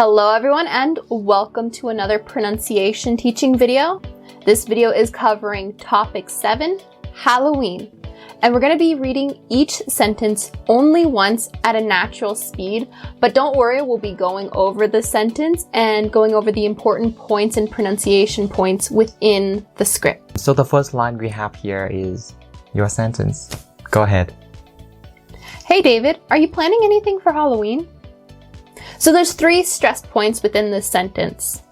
Hello everyone and welcome to another pronunciation teaching video. This video is covering topic 7, Halloween. And we're going to be reading each sentence only once at a natural speed. But don't worry, we'll be going over the sentence and going over the important points and pronunciation points within the script. So the first line we have here is your sentence. Go ahead. Hey David, are you planning anything for Halloween? So there's 3 stress points within this sentence.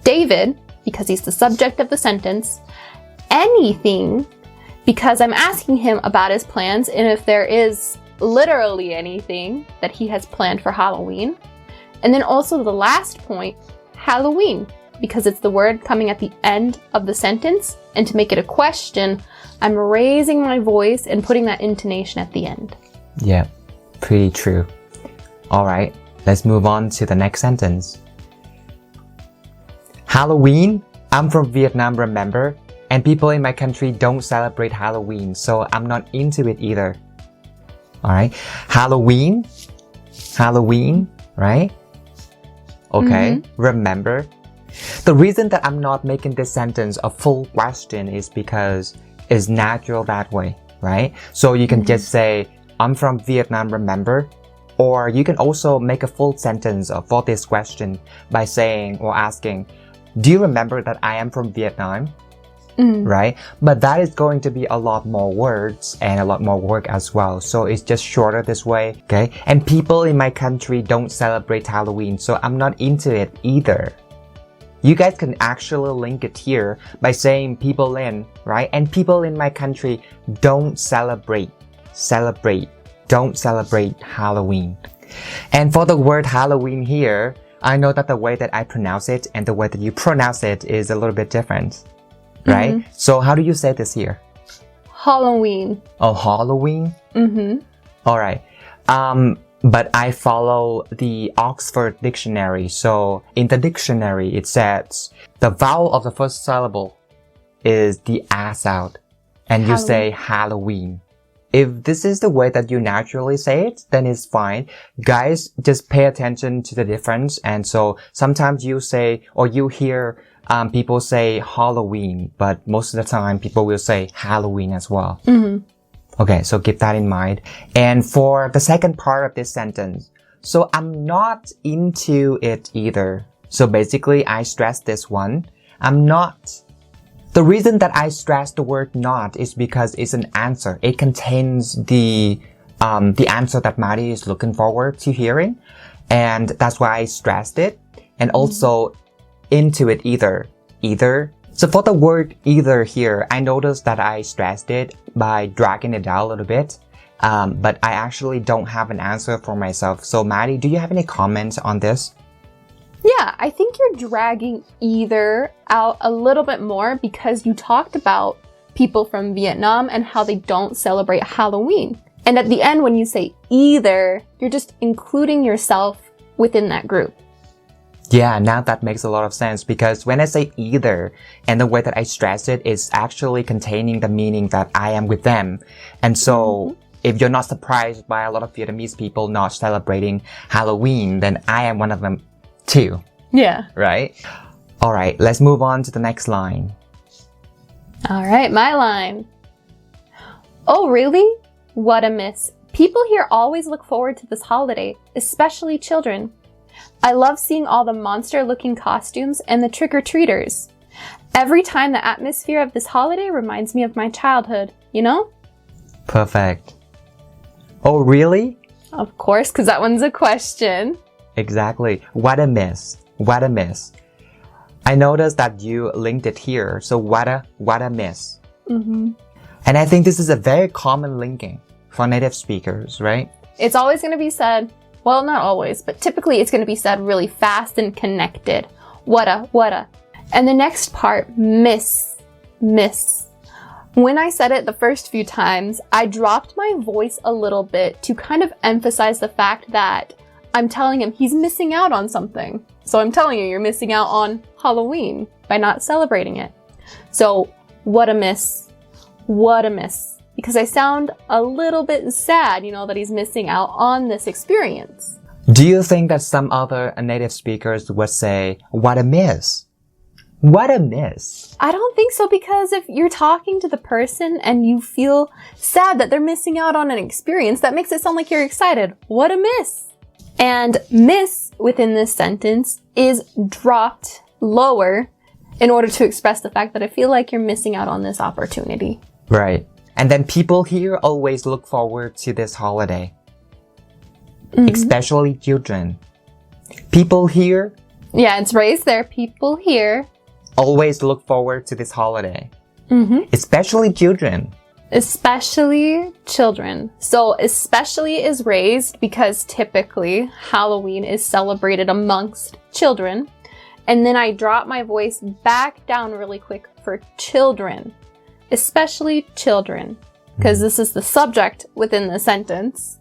David, because he's the subject of the sentence. Anything, because I'm asking him about his plans and if there is literally anything that he has planned for Halloween. And then also the last point, Halloween, because it's the word coming at the end of the sentence. And to make it a question, I'm raising my voice and putting that intonation at the end. Yeah, pretty true. All right, let's move on to the next sentence. Halloween? I'm from Vietnam, remember? And people in my country don't celebrate Halloween, so I'm not into it either. All right, Halloween, right? Okay, remember? The reason that I'm not making this sentence a full question is because it's natural that way, right? So you can just say, I'm from Vietnam, remember? Or you can also make a full sentence for this question by saying or asking, do you remember that I am from Vietnam? Right? But that is going to be a lot more words and a lot more work as well. So it's just shorter this way, okay? And people in my country don't celebrate Halloween, so I'm not into it either. You guys can actually link it here by saying people in, right? And people in my country don't celebrate Halloween. And for the word Halloween here, I know that the way that I pronounce it and the way that you pronounce it is a little bit different, right? So how do you say this here? Halloween. Oh, Halloween? All right. But I follow the Oxford Dictionary. So in the dictionary, it says the vowel of the first syllable is the A sound. And you say Halloween. If this is the way that you naturally say it, then it's fine. Guys, just pay attention to the difference. And so sometimes you say, or you hear people say Halloween, but most of the time people will say Halloween as well. Okay, so keep that in mind. And for the second part of this sentence, so I'm not into it either. So basically, I stress this one. I'm not. The reason that I stress the word not is because it's an answer. It contains the answer that Maddie is looking forward to hearing. And that's why I stressed it. And also into it either. So for the word either here, I noticed that I stressed it by dragging it out a little bit. But I actually don't have an answer for myself. So Maddie, do you have any comments on this? Yeah, I think you're dragging either out a little bit more because you talked about people from Vietnam and how they don't celebrate Halloween. And at the end, when you say either, you're just including yourself within that group. Yeah, now that makes a lot of sense because when I say either and the way that I stress it is actually containing the meaning that I am with them. And so if you're not surprised by a lot of Vietnamese people not celebrating Halloween, then I am one of them too. Yeah. Right? All right, let's move on to the next line. All right, my line. Oh, really? What a miss. People here always look forward to this holiday, especially children. I love seeing all the monster-looking costumes and the trick-or-treaters. Every time the atmosphere of this holiday reminds me of my childhood, you know? Perfect. Oh, really? Of course, because that one's a question. Exactly. What a miss. What a miss. I noticed that you linked it here. So what a miss. And I think this is a very common linking for native speakers, right? It's always going to be said, well, not always, but typically it's going to be said really fast and connected. What a. And the next part, miss. When I said it the first few times, I dropped my voice a little bit to kind of emphasize the fact that I'm telling him he's missing out on something. So I'm telling you, you're missing out on Halloween by not celebrating it. So what a miss. Because I sound a little bit sad, you know, that he's missing out on this experience. Do you think that some other native speakers would say, what a miss? What a miss. I don't think so, because if you're talking to the person and you feel sad that they're missing out on an experience, that makes it sound like you're excited. What a miss. And miss within this sentence is dropped lower in order to express the fact that I feel like you're missing out on this opportunity. Right. And then people here always look forward to this holiday. Especially children. People here. Yeah, it's raised there. People here always look forward to this holiday. Especially children. Especially children. So especially is raised because typically Halloween is celebrated amongst children. And then I drop my voice back down really quick for children. Especially children. Because this is the subject within the sentence.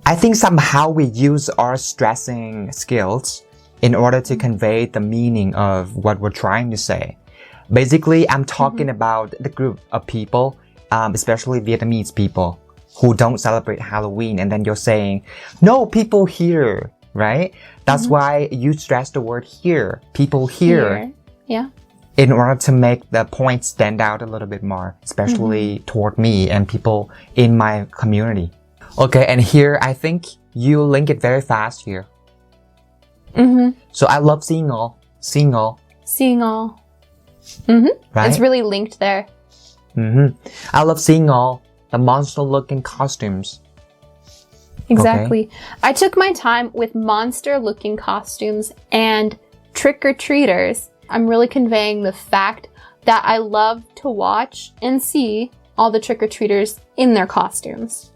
I think somehow we use our stressing skills in order to convey the meaning of what we're trying to say. Basically, I'm talking about the group of people, especially Vietnamese people, who don't celebrate Halloween. And then you're saying, no, people here, right? That's why you stress the word here, people here. Yeah. In order to make the point stand out a little bit more, especially toward me and people in my community. Okay, and here, I think you link it very fast here. So I love seeing all. Seeing all. Seeing all. Right? It's really linked there. I love seeing all the monster-looking costumes. Exactly. Okay. I took my time with monster-looking costumes and trick-or-treaters. I'm really conveying the fact that I love to watch and see all the trick-or-treaters in their costumes.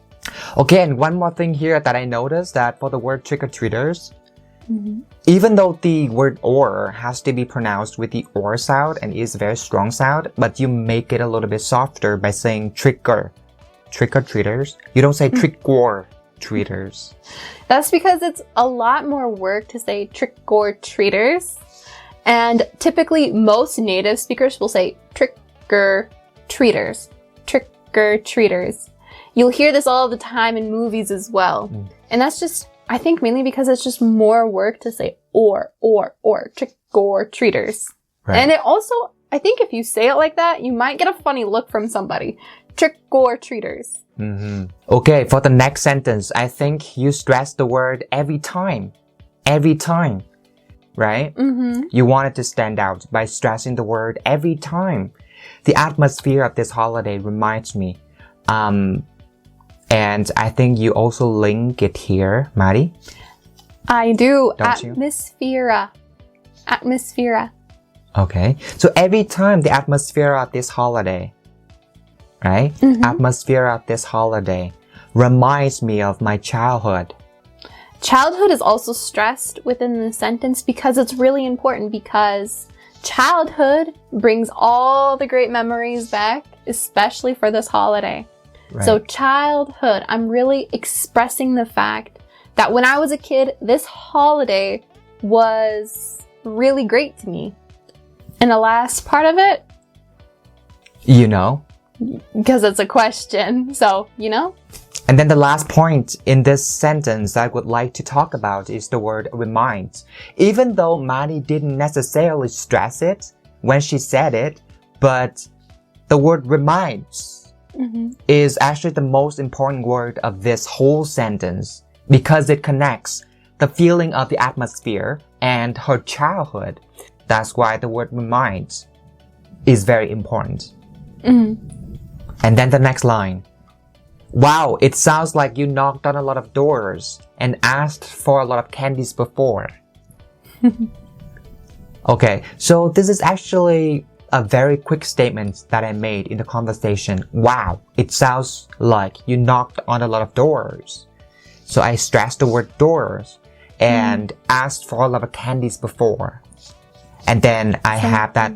Okay, and one more thing here that I noticed, that for the word trick-or-treaters, even though the word or has to be pronounced with the or sound and is a very strong sound, but you make it a little bit softer by saying trick-or-treaters. You don't say trick-or-treaters. That's because it's a lot more work to say trick-or-treaters. And typically, most native speakers will say trick-or-treaters. Trick-or-treaters. You'll hear this all the time in movies as well. And that's just, I think, mainly because it's just more work to say or, trick-or-treaters. Right. And it also, I think if you say it like that, you might get a funny look from somebody. Trick-or-treaters. Okay, for the next sentence, I think you stress the word every time. Every time. Right? You want it to stand out by stressing the word every time. The atmosphere of this holiday reminds me. And I think you also link it here, Maddie. I do. Don't you? Atmosphere. Okay. So every time the atmosphere of this holiday, right? Atmosphere of this holiday reminds me of my childhood. Childhood is also stressed within the sentence because it's really important, because childhood brings all the great memories back, especially for this holiday. Right. So childhood, I'm really expressing the fact that when I was a kid, this holiday was really great to me. And the last part of it? You know? Because it's a question, so, you know? And then the last point in this sentence I would like to talk about is the word remind. Even though Maddie didn't necessarily stress it when she said it, but the word reminds is actually the most important word of this whole sentence, because it connects the feeling of the atmosphere and her childhood. That's why the word remind is very important. And then the next line. Wow, it sounds like you knocked on a lot of doors and asked for a lot of candies before. Okay, so this is actually a very quick statement that I made in the conversation. Wow, it sounds like you knocked on a lot of doors. So I stressed the word doors and asked for a lot of candies before. And then I have that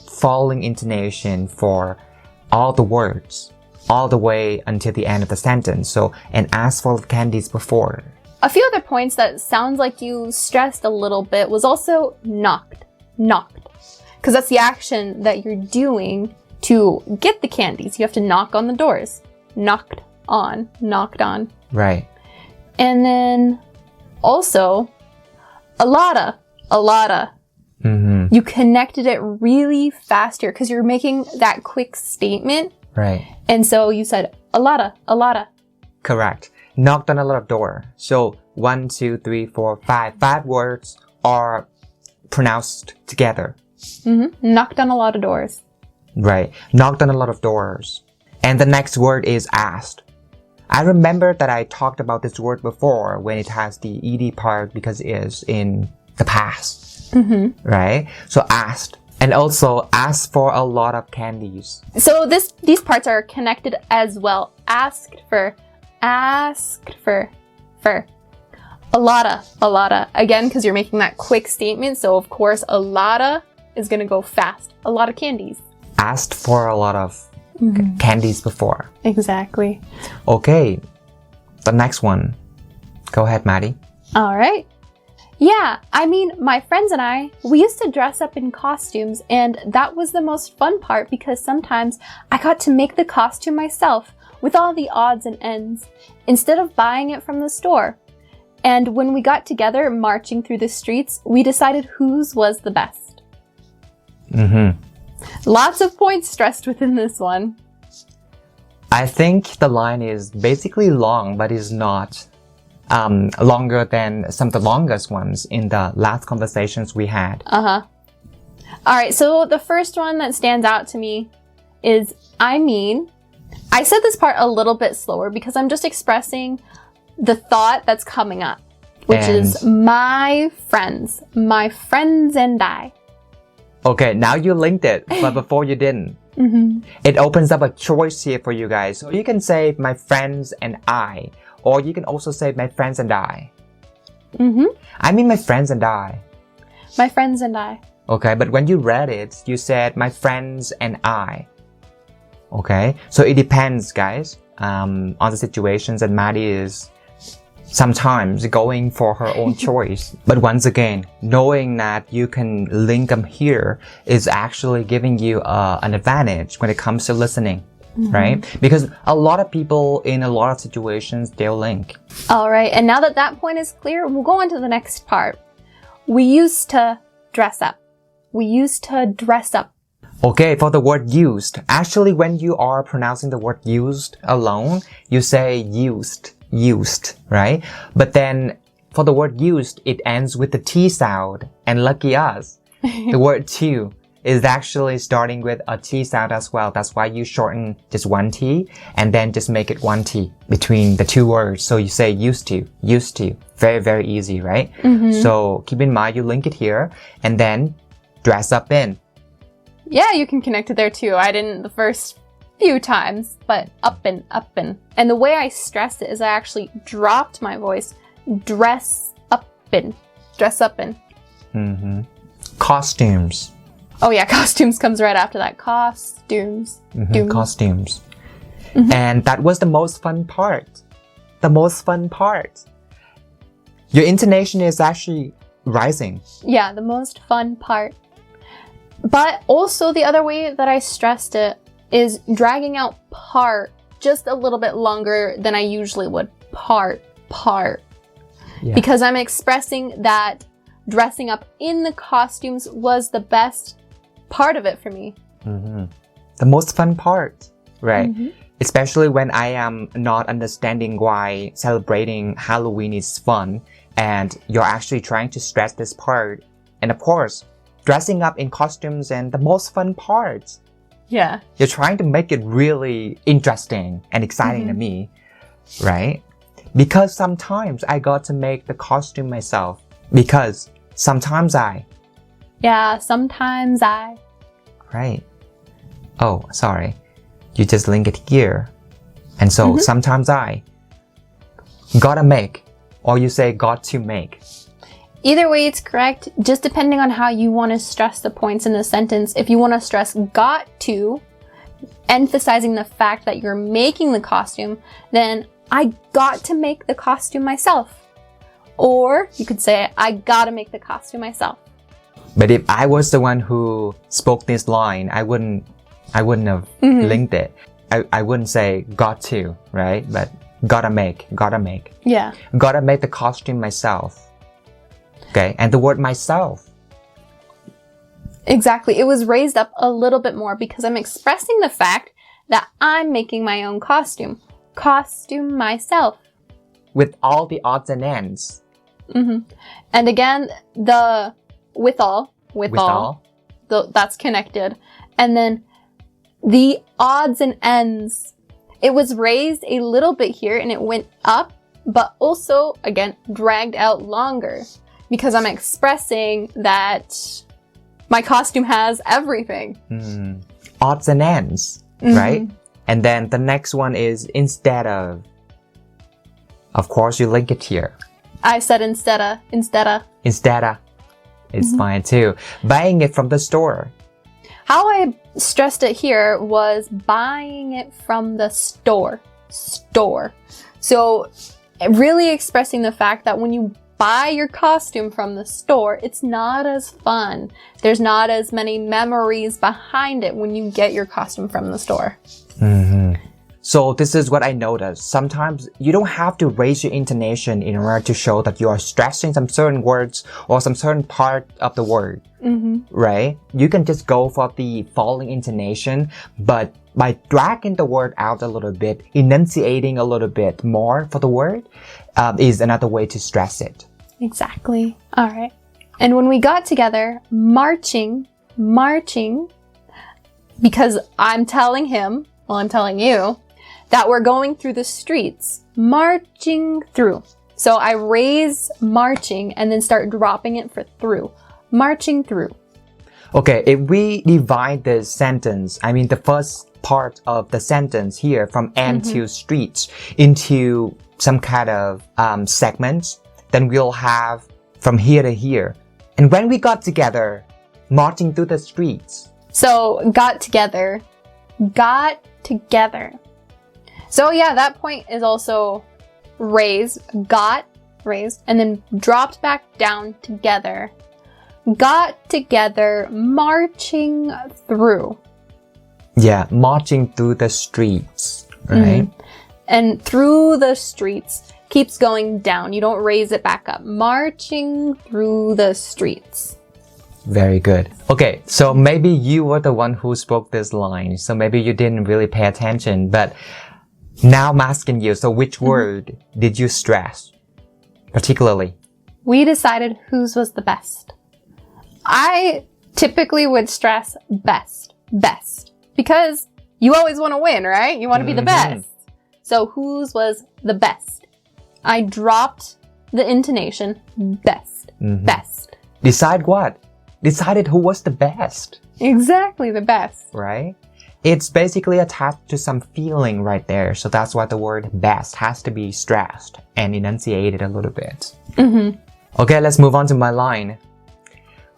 falling intonation for all the words, all the way until the end of the sentence. So, and asked for candies before. A few other points that sounds like you stressed a little bit was also knocked. Because that's the action that you're doing to get the candies. You have to knock on the doors. Knocked on. Right. And then Also, a lotta. You connected it really fast here because you're making that quick statement. Right. And so you said a lotta. Correct. Knocked on a lot of doors. So 1, 2, 3, 4, 5. 5 words are pronounced together. Knocked on a lot of doors. Right. Knocked on a lot of doors. And the next word is asked. I remember that I talked about this word before when it has the ed part because it is in the past. Right? So asked. And also asked for a lot of candies. So these parts are connected as well. Asked for. A lotta. Again, because you're making that quick statement. So of course, a lotta is going to go fast. A lot of candies. Asked for a lot of candies before. Exactly. Okay. The next one. Go ahead, Maddie. All right. Yeah, I mean, my friends and I, we used to dress up in costumes, and that was the most fun part because sometimes I got to make the costume myself with all the odds and ends instead of buying it from the store. And when we got together marching through the streets, we decided whose was the best. Lots of points stressed within this one. I think the line is basically long, but is not longer than some of the longest ones in the last conversations we had. All right, so the first one that stands out to me is, I mean. I said this part a little bit slower because I'm just expressing the thought that's coming up, which is my friends and I. Okay, now you linked it, but before you didn't. It opens up a choice here for you guys. So you can say my friends and I, or you can also say my friends and I. I mean my friends and I. My friends and I. Okay, but when you read it, you said my friends and I. Okay, so it depends, guys, on the situations, and Maddie is sometimes going for her own choice. But once again, knowing that you can link them here is actually giving you an advantage when it comes to listening, right? Because a lot of people in a lot of situations, they'll link. All right, and now that that point is clear, we'll go on to the next part. We used to dress up. We used to dress up. Okay, for the word used, actually when you are pronouncing the word used alone, you say used, right? But then for the word used, it ends with the T sound. And lucky us, the word to is actually starting with a T sound as well. That's why you shorten just one T and then just make it one T between the two words. So you say used to. Very, very easy, right? So keep in mind, you link it here and then dress up in. Yeah, you can connect it there too. I didn't the first few times, but up and. And the way I stressed it is I actually dropped my voice. Dress up in. Costumes. Oh yeah, costumes comes right after that. Costumes. Costumes. And that was the most fun part. Your intonation is actually rising. Yeah, the most fun part. But also the other way that I stressed it is dragging out part just a little bit longer than I usually would. Part. Yeah. Because I'm expressing that dressing up in the costumes was the best part of it for me. The most fun part, right? Especially when I am not understanding why celebrating Halloween is fun and you're actually trying to stress this part. And of course, dressing up in costumes and the most fun parts. Yeah. You're trying to make it really interesting and exciting to me, right? Because sometimes I got to make the costume myself. Because sometimes I. Yeah, sometimes I. Right. Oh, sorry. You just link it here. And so sometimes I gotta make, or you say got to make. Either way, it's correct, just depending on how you want to stress the points in the sentence. If you want to stress got to, emphasizing the fact that you're making the costume, then I got to make the costume myself. Or you could say, I gotta make the costume myself. But if I was the one who spoke this line, I wouldn't have linked it. I wouldn't say got to, right? But Gotta make. Yeah. Gotta make the costume myself. Okay, and the word myself. Exactly. It was raised up a little bit more because I'm expressing the fact that I'm making my own costume. Costume myself. With all the odds and ends. And again, the with all, that's connected. And then the odds and ends, it was raised a little bit here and it went up, but also, again, dragged out longer because I'm expressing that my costume has everything. Odds and ends, right? And then the next one is instead of. Of course, you link it here. I said instead of. It's fine too. Buying it from the store. How I stressed it here was buying it from the store. So really expressing the fact that when you buy your costume from the store, it's not as fun. There's not as many memories behind it when you get your costume from the store. So this is what I noticed. Sometimes you don't have to raise your intonation in order to show that you are stressing some certain words or some certain part of the word, right? You can just go for the falling intonation, but by dragging the word out a little bit, enunciating a little bit more for the word, is another way to stress it. Exactly. All right. And when we got together, marching, because I'm telling him, well, I'm telling you, that we're going through the streets, marching through. So I raise marching and then start dropping it for through. Marching through. Okay, if we divide this sentence, I mean the first part of the sentence here from and to streets into some kind of segments, then we'll have from here to here. And when we got together, marching through the streets. So got together. So yeah, that point is also raised, and then dropped back down together. Got together, marching through. Yeah, marching through the streets, right? And through the streets keeps going down. You don't raise it back up. Marching through the streets. Very good. Okay, so maybe you were the one who spoke this line, so maybe you didn't really pay attention, but now I'm asking you, so which word did you stress particularly? We decided whose was the best. I typically would stress best, because you always want to win, right? You want to be the best. So whose was the best? I dropped the intonation, best. Decide what? Decided who was the best. Exactly, the best. Right? It's basically attached to some feeling right there. So that's why the word best has to be stressed and enunciated a little bit. Okay, let's move on to my line.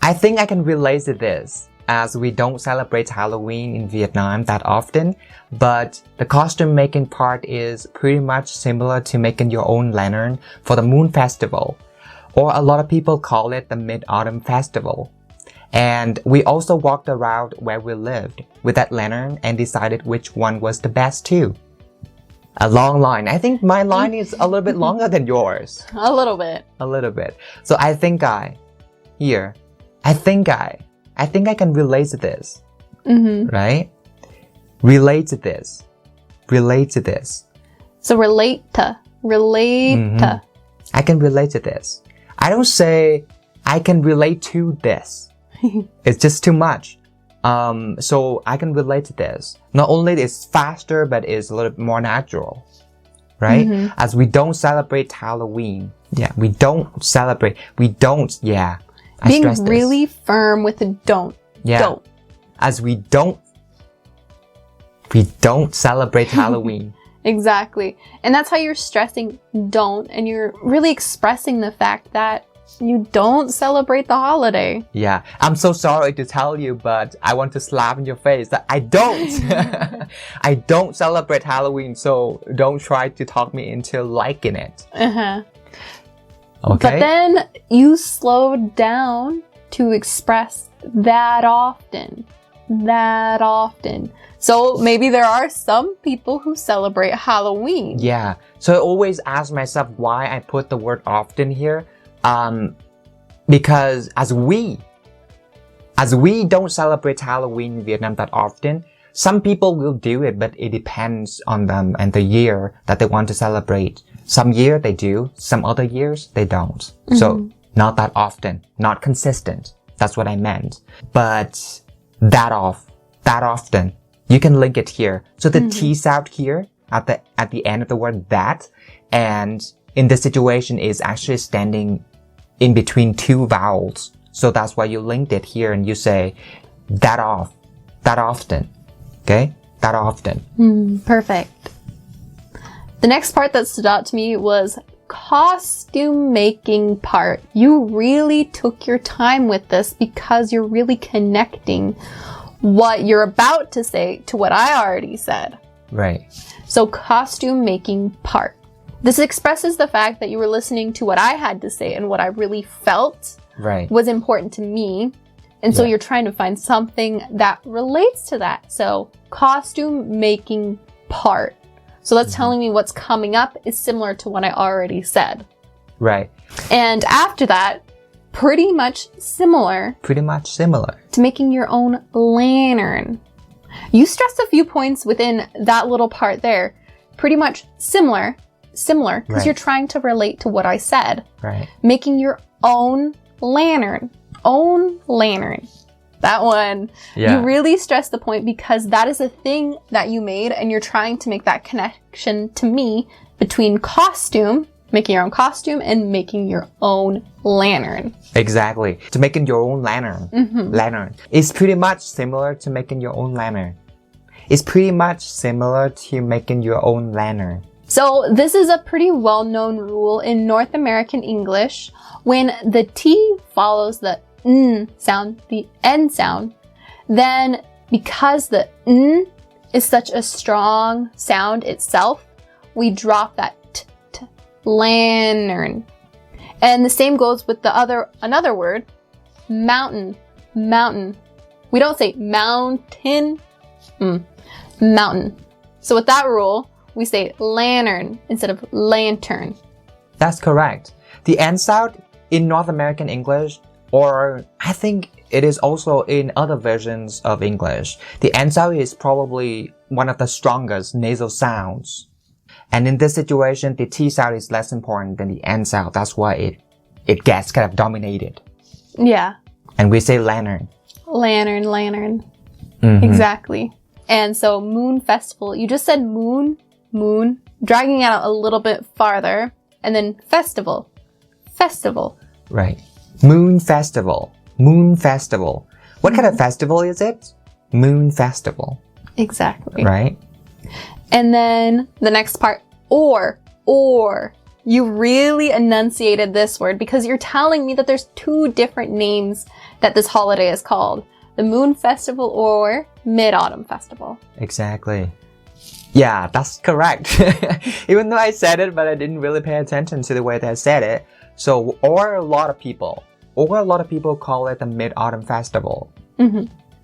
I think I can relate to this, as we don't celebrate Halloween in Vietnam that often, but the costume making part is pretty much similar to making your own lantern for the Moon Festival, or a lot of people call it the Mid-Autumn Festival. And we also walked around where we lived with that lantern and decided which one was the best too. A long line. I think my line is a little bit longer than yours. A little bit. So I think I can relate to this. Right? Relate to this. So relate to. I can relate to this. I don't say I can relate to this. It's just too much. So I can relate to this. Not only it's faster, but it's a little bit more natural. Right? As we don't celebrate Halloween. Yeah, we don't celebrate. Being really firm with a don't. Yeah. Don't. As we don't celebrate Halloween. Exactly. And that's how you're stressing don't, and you're really expressing the fact that you don't celebrate the holiday. Yeah. I'm so sorry to tell you, but I want to slap in your face that I don't. I don't celebrate Halloween, so don't try to talk me into liking it. Okay. But then you slowed down to express that often. that often. So maybe there are some people who celebrate Halloween. Yeah. So I always ask myself why I put the word often here. Because as we don't celebrate Halloween in Vietnam that often, some people will do it, but it depends on them and the year that they want to celebrate. Some year they do, some other years they don't. So not that often, not consistent. That's what I meant. But that often. You can link it here. So the T sound here at the end of the word that, and in this situation is actually standing in between two vowels. So that's why you linked it here and you say that often. Okay? That often. Perfect. The next part that stood out to me was costume making part. You really took your time with this because you're really connecting what you're about to say to what I already said. Right. So costume making part. This expresses the fact that you were listening to what I had to say and what I really felt was important to me. And so you're trying to find something that relates to that. So costume making part. So that's telling me what's coming up is similar to what I already said. Right. And after that, pretty much similar to making your own lantern. You stressed a few points within that little part there. Pretty much similar, because you're trying to relate to what I said. Right. Making your own lantern. That one. You really stressed the point because that is a thing that you made and you're trying to make that connection to me between costume, making your own costume, and making your own lantern. Exactly. To making your own lantern. Lantern. It's pretty much similar to making your own lantern. So this is a pretty well-known rule in North American English. When the T follows the N sound, the N sound, then because the N is such a strong sound itself, we drop that t, lantern. And the same goes with another word, mountain. We don't say mountain, mountain. So with that rule, we say lantern instead of lantern. That's correct. The N sound in North American English, or I think it is also in other versions of English, the N sound is probably one of the strongest nasal sounds. And in this situation, the T sound is less important than the N sound. That's why it gets kind of dominated. Yeah. And we say lantern. Lantern. Exactly. And so moon festival, you just said moon, dragging it out a little bit farther, and then festival. Right. Moon festival. What kind of festival is it? Moon festival. Exactly. Right? And then the next part, or. You really enunciated this word because you're telling me that there's two different names that this holiday is called. The Moon Festival or Mid-Autumn Festival. Exactly. Yeah, that's correct. Even though I said it, but I didn't really pay attention to the way that I said it. So, or a lot of people call it the Mid-Autumn Festival.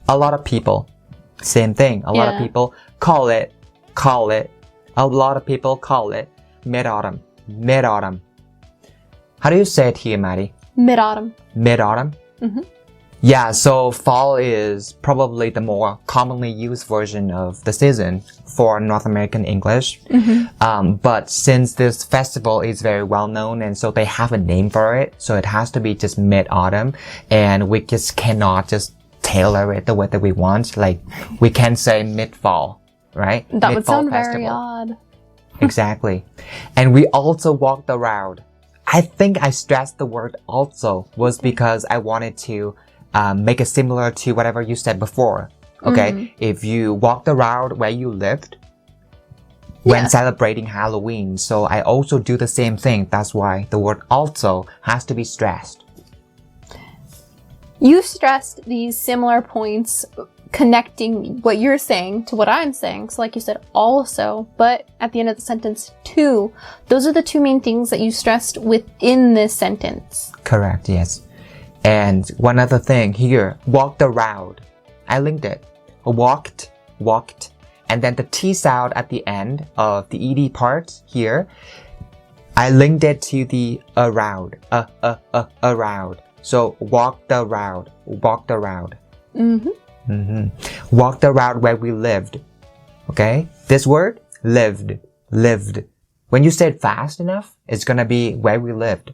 A lot of people. Same thing. A lot of people call it. A lot of people call it Mid-Autumn. How do you say it here, Maddie? Mid-Autumn. Yeah, so fall is probably the more commonly used version of the season for North American English. But since this festival is very well known and so they have a name for it, so it has to be just mid-autumn, and we just cannot just tailor it the way that we want. Like, we can say mid-fall, right? That would sound very odd. Exactly. And we also walked around. I think I stressed the word also was because I wanted to make it similar to whatever you said before. Okay? If you walked around where you lived when celebrating Halloween. So I also do the same thing. That's why the word also has to be stressed. You stressed these similar points connecting what you're saying to what I'm saying. So like you said, also, but at the end of the sentence, too. Those are the two main things that you stressed within this sentence. Correct, yes. And one other thing here, walked around. I linked it. walked, and then the T sound at the end of the ED part here, I linked it to the around, around. So walked around. Walked around where we lived. Okay? This word, lived. When you say it fast enough, it's gonna be where we lived.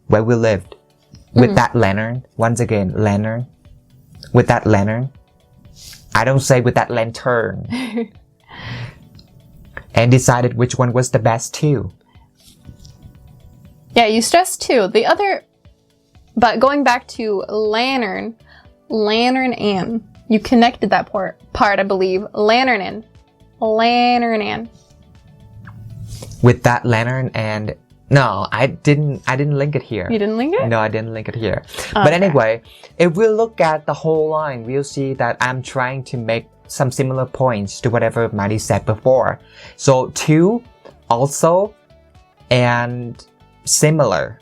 With that lantern. Once again, lantern. With that lantern. I don't say with that lantern. And decided which one was the best too. Yeah, you stressed two. But going back to lantern and. You connected that part, I believe. Lantern and. With that lantern and... No, I didn't link it here. You didn't link it? No, I didn't link it here. Okay. But anyway, if we look at the whole line, we'll see that I'm trying to make some similar points to whatever Maddie said before. So, to, also, and similar.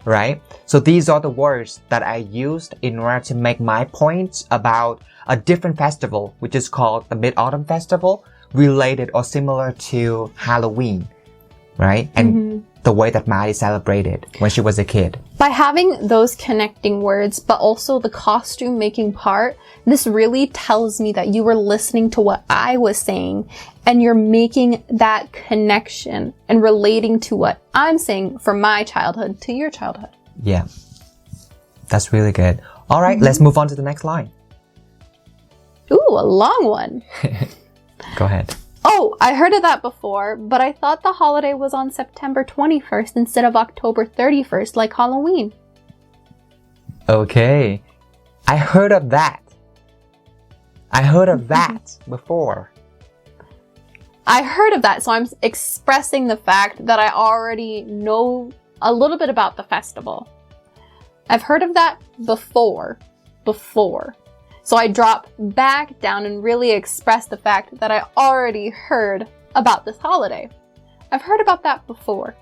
Right? So these are the words that I used in order to make my points about a different festival, which is called the Mid-Autumn Festival, related or similar to Halloween. Right? And the way that Maddie celebrated when she was a kid. By having those connecting words, but also the costume making part, this really tells me that you were listening to what I was saying and you're making that connection and relating to what I'm saying from my childhood to your childhood. Yeah. That's really good. All right, let's move on to the next line. Ooh, a long one. Go ahead. Oh, I heard of that before, but I thought the holiday was on September 21st instead of October 31st like Halloween. Okay. I heard of that. Before. I heard of that, so I'm expressing the fact that I already know a little bit about the festival. I've heard of that before. So I drop back down and really express the fact that I already heard about this holiday. I've heard about that before.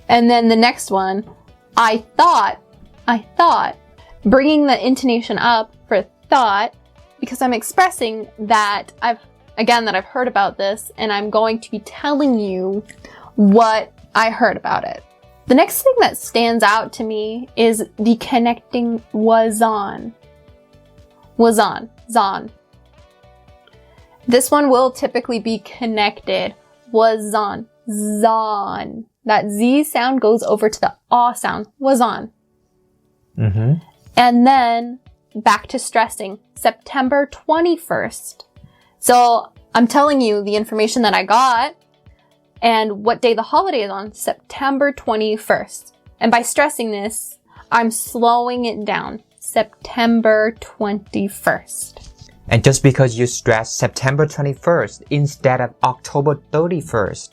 And then the next one, I thought, bringing the intonation up for thought, because I'm expressing that I've heard about this and I'm going to be telling you what I heard about it. The next thing that stands out to me is the connecting was on. Zon. This one will typically be connected. Was on. Zon. That Z sound goes over to the ah sound. Was on. And then back to stressing. September 21st. So I'm telling you the information that I got and what day the holiday is on. September 21st. And by stressing this, I'm slowing it down. September 21st. And just because you stress September 21st instead of October 31st,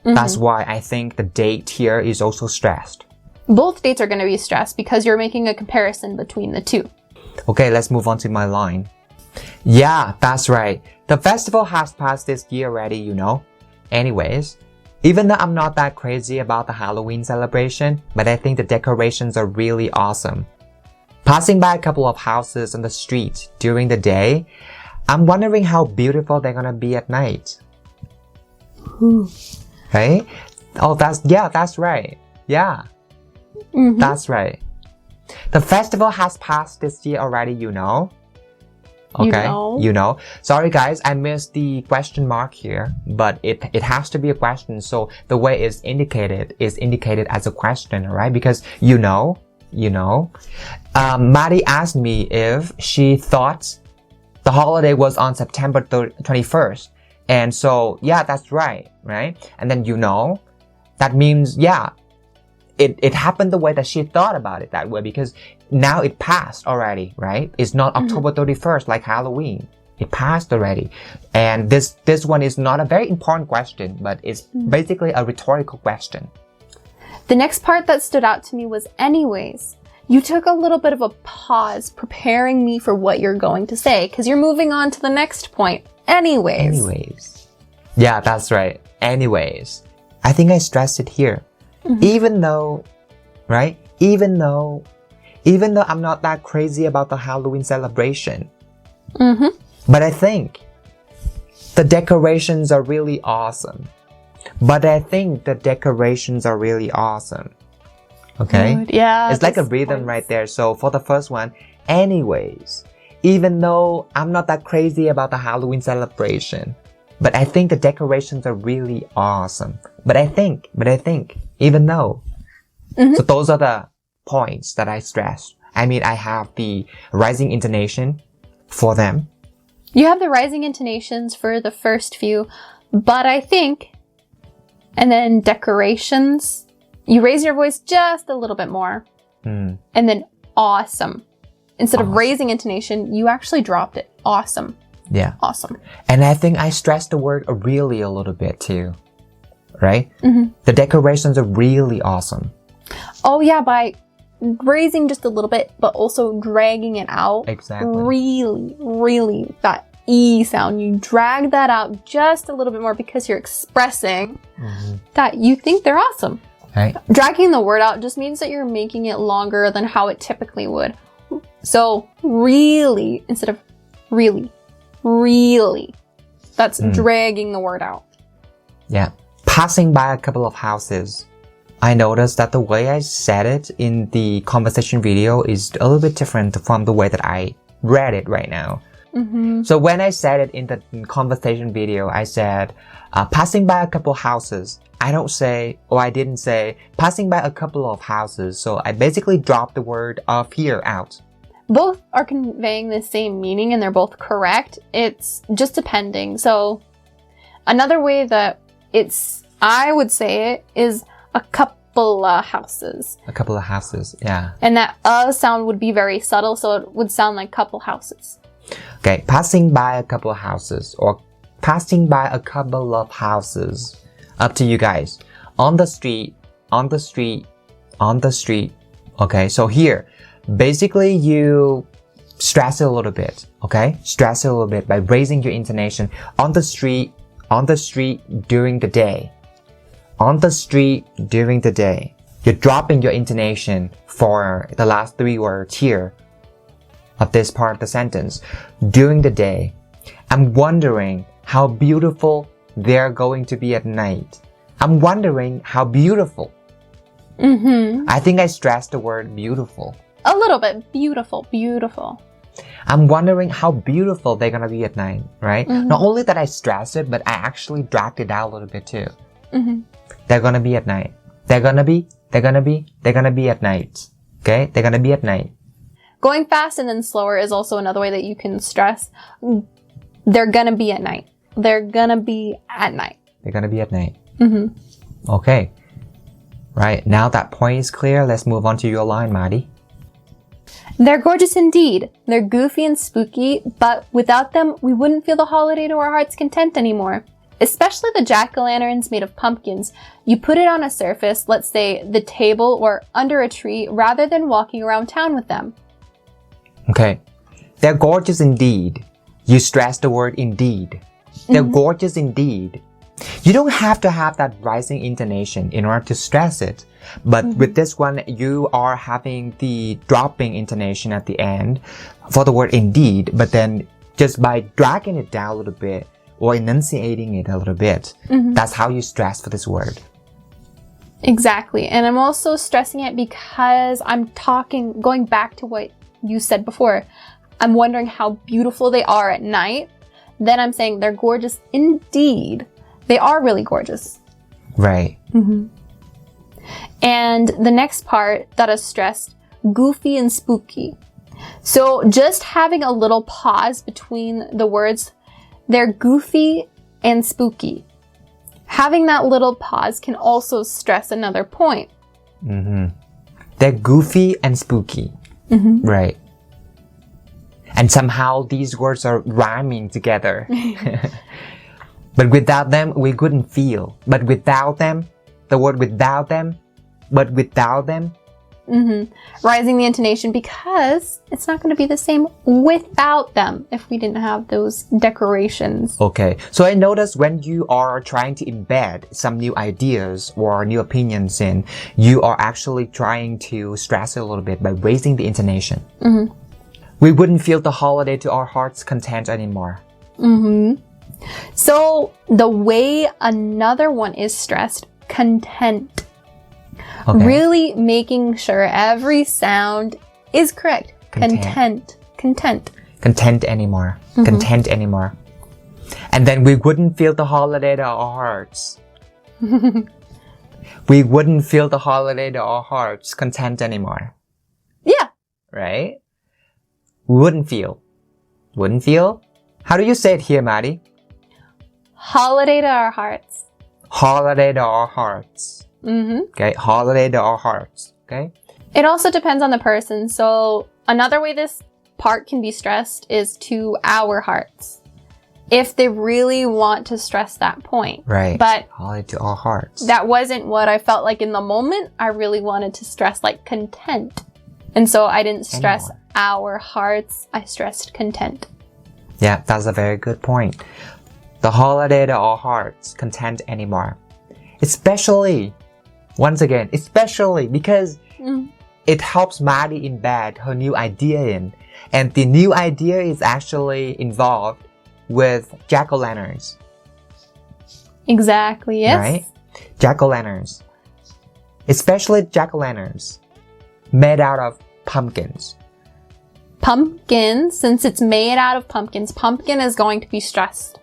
that's why I think the date here is also stressed. Both dates are going to be stressed because you're making a comparison between the two. Okay, let's move on to my line. Yeah, that's right. The festival has passed this year already, you know. Anyways, even though I'm not that crazy about the Halloween celebration, but I think the decorations are really awesome. Passing by a couple of houses on the street during the day, I'm wondering how beautiful they're gonna be at night. Right? Oh, that's right. Yeah. That's right. The festival has passed this year already, you know. Okay, you know. Sorry guys, I missed the question mark here, but it has to be a question, so the way it's indicated is indicated as a question, right? Because you know. Maddie asked me if she thought the holiday was on September 21st. And so, yeah, that's right? And then that means, yeah, it happened the way that she thought about it that way because now it passed already, right? It's not October 31st like Halloween. It passed already. And this one is not a very important question, but it's basically a rhetorical question. The next part that stood out to me was anyways. You took a little bit of a pause preparing me for what you're going to say because you're moving on to the next point. Anyways. Yeah, that's right. Anyways. I think I stressed it here. Even though, right? Even though I'm not that crazy about the Halloween celebration. But I think the decorations are really awesome. But I think the decorations are really awesome. Okay? Good. Yeah. It's like a rhythm right there. So for the first one, anyways, even though I'm not that crazy about the Halloween celebration, but I think the decorations are really awesome. But I think, even though. So those are the points that I stress. I mean, I have the rising intonation for them. You have the rising intonations for the first few, but I think, and then decorations, you raise your voice just a little bit more. And then awesome. Instead of raising intonation, you actually dropped it. Awesome. Yeah. Awesome. And I think I stressed the word really a little bit too. Right? The decorations are really awesome. Oh yeah, by raising just a little bit, but also dragging it out. Exactly. Really, that E sound, you drag that out just a little bit more because you're expressing that you think they're awesome. Right. Dragging the word out just means that you're making it longer than how it typically would. So really, instead of really, that's dragging the word out. Yeah. Passing by a couple of houses, I noticed that the way I said it in the conversation video is a little bit different from the way that I read it right now. So when I said it in the conversation video, I said, passing by a couple of houses. I didn't say passing by a couple of houses. So I basically dropped the word of here out. Both are conveying the same meaning and they're both correct. It's just depending. So another way that I would say it is a couple of houses. A couple of houses, yeah. And that sound would be very subtle, so it would sound like couple houses. Okay, passing by a couple of houses or passing by a couple of houses. Up to you guys. On the street. Okay, so here, basically you stress it a little bit, okay? Stress it a little bit by raising your intonation. On the street during the day. On the street during the day. You're dropping your intonation for the last 3 words here of this part of the sentence. During the day. I'm wondering how beautiful they're going to be at night. I'm wondering how beautiful. I think I stressed the word beautiful. A little bit. Beautiful. I'm wondering how beautiful they're gonna be at night, right? Not only that I stressed it, but I actually dragged it out a little bit too. They're gonna be at night. They're gonna be at night. Okay? They're gonna be at night. Going fast and then slower is also another way that you can stress. They're gonna be at night. They're gonna be at night. They're gonna be at night. Okay. Right. Now that point is clear, let's move on to your line, Maddie. They're gorgeous indeed. They're goofy and spooky, but without them, we wouldn't feel the holiday to our heart's content anymore. Especially the jack-o'-lanterns made of pumpkins. You put it on a surface, let's say the table or under a tree, rather than walking around town with them. Okay. They're gorgeous indeed. You stress the word indeed. They're gorgeous indeed. You don't have to have that rising intonation in order to stress it. But with this one, you are having the dropping intonation at the end for the word indeed. But then just by dragging it down a little bit or enunciating it a little bit, that's how you stress for this word. Exactly. And I'm also stressing it because I'm going back to what you said before. I'm wondering how beautiful they are at night. Then I'm saying they're gorgeous indeed. They are really gorgeous. Right. And the next part that is stressed, goofy and spooky. So just having a little pause between the words, they're goofy and spooky. Having that little pause can also stress another point. They're goofy and spooky. Right. And somehow these words are rhyming together. But without them, we couldn't feel. But without them, the word without them, but without them. Rising the intonation because it's not going to be the same without them if we didn't have those decorations. Okay, so I noticed when you are trying to embed some new ideas or new opinions in, you are actually trying to stress it a little bit by raising the intonation. We wouldn't feel the holiday to our heart's content anymore. So the way another one is stressed, content. Okay. Really making sure every sound is correct. Content. Content anymore. Content anymore. And then we wouldn't feel the holiday to our hearts. We wouldn't feel the holiday to our hearts content anymore. Yeah. Right? Wouldn't feel. Wouldn't feel? How do you say it here, Maddie? Holiday to our hearts. Holiday to our hearts. Okay, holiday to our hearts. Okay? It also depends on the person. So another way this part can be stressed is to our hearts. If they really want to stress that point. Right. But holiday to our hearts. That wasn't what I felt like in the moment. I really wanted to stress like content. And so I didn't stress our hearts. I stressed content. Yeah, that's a very good point. The holiday to our hearts, content anymore. Especially, once again, especially because it helps Maddie embed her new idea in. And the new idea is actually involved with jack-o'-lanterns. Exactly, yes. Right? Jack-o'-lanterns. Especially jack-o'-lanterns made out of pumpkins. Pumpkin, since it's made out of pumpkins, pumpkin is going to be stressed.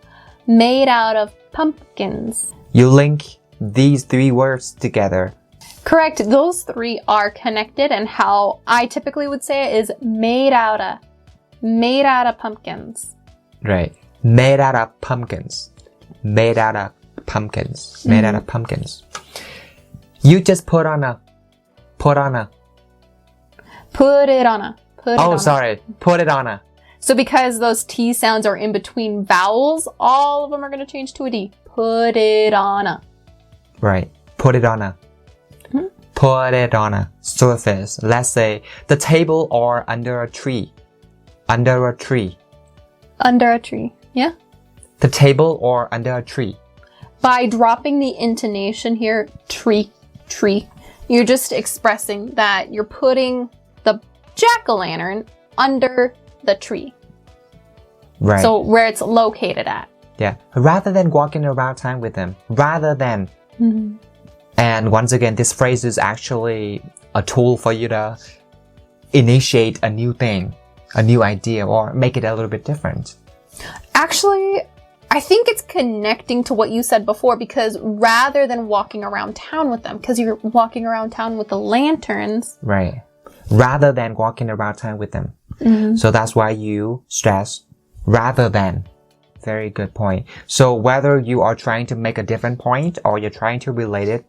Made out of pumpkins. You link these three words together. Correct. Those three are connected, and how I typically would say it is made out of pumpkins. Right. Made out of pumpkins. Made out of pumpkins. Made out of pumpkins. You just put it on a. Put it on a. So because those T sounds are in between vowels, all of them are going to change to a D. Put it on a. Right. Put it on a. Put it on a surface. Let's say the table or under a tree. Under a tree. Under a tree. Yeah. The table or under a tree. By dropping the intonation here, tree, you're just expressing that you're putting the jack-o'-lantern under the tree. Right. So where it's located at. Yeah. Rather than walking around town with them. Rather than. And once again, this phrase is actually a tool for you to initiate a new thing, a new idea, or make it a little bit different. Actually, I think it's connecting to what you said before, because rather than walking around town with them, because you're walking around town with the lanterns. Right. Rather than walking around town with them. So that's why you stress rather than. Very good point. So whether you are trying to make a different point or you're trying to relate it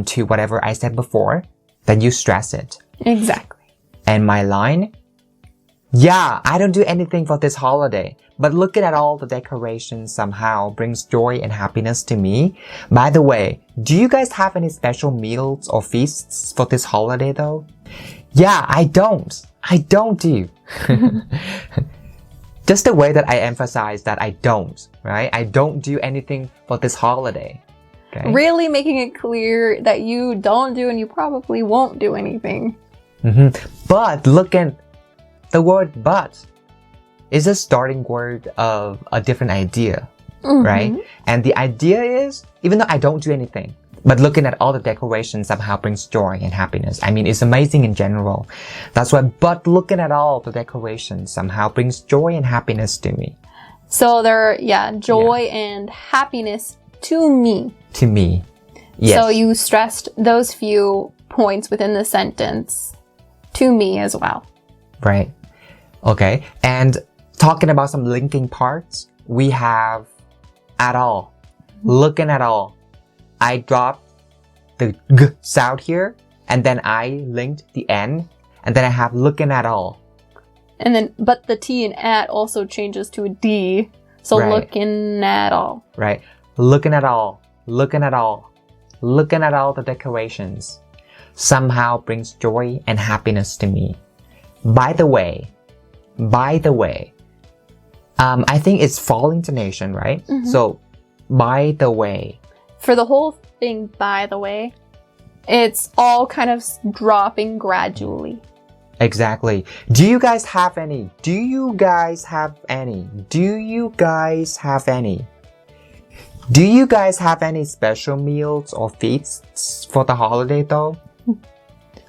to whatever I said before, then you stress it. Exactly. And my line? Yeah, I don't do anything for this holiday, but looking at all the decorations somehow brings joy and happiness to me. By the way, do you guys have any special meals or feasts for this holiday though? Yeah, I don't do. Just the way that I emphasize that I don't, right? I don't do anything for this holiday. Okay? Really making it clear that you don't do and you probably won't do anything. But look at the word but is a starting word of a different idea, right? And the idea is, even though I don't do anything, but looking at all the decorations somehow brings joy and happiness. I mean, it's amazing in general. That's why, but looking at all the decorations somehow brings joy and happiness to me. So there, joy and happiness to me. To me. Yes. So you stressed those few points within the sentence to me as well. Right. Okay. And talking about some linking parts, we have at all. Looking at all. I dropped the g sound here, and then I linked the n, and then I have looking at all. And then, but the T in at also changes to a D. So looking at all. Right. Looking at all. Looking at all. Looking at all the decorations somehow brings joy and happiness to me. By the way, I think it's fall intonation, right? So, by the way. For the whole thing, by the way, it's all kind of dropping gradually. Exactly. Do you guys have any? Do you guys have any? Do you guys have any? Do you guys have any special meals or feasts for the holiday though?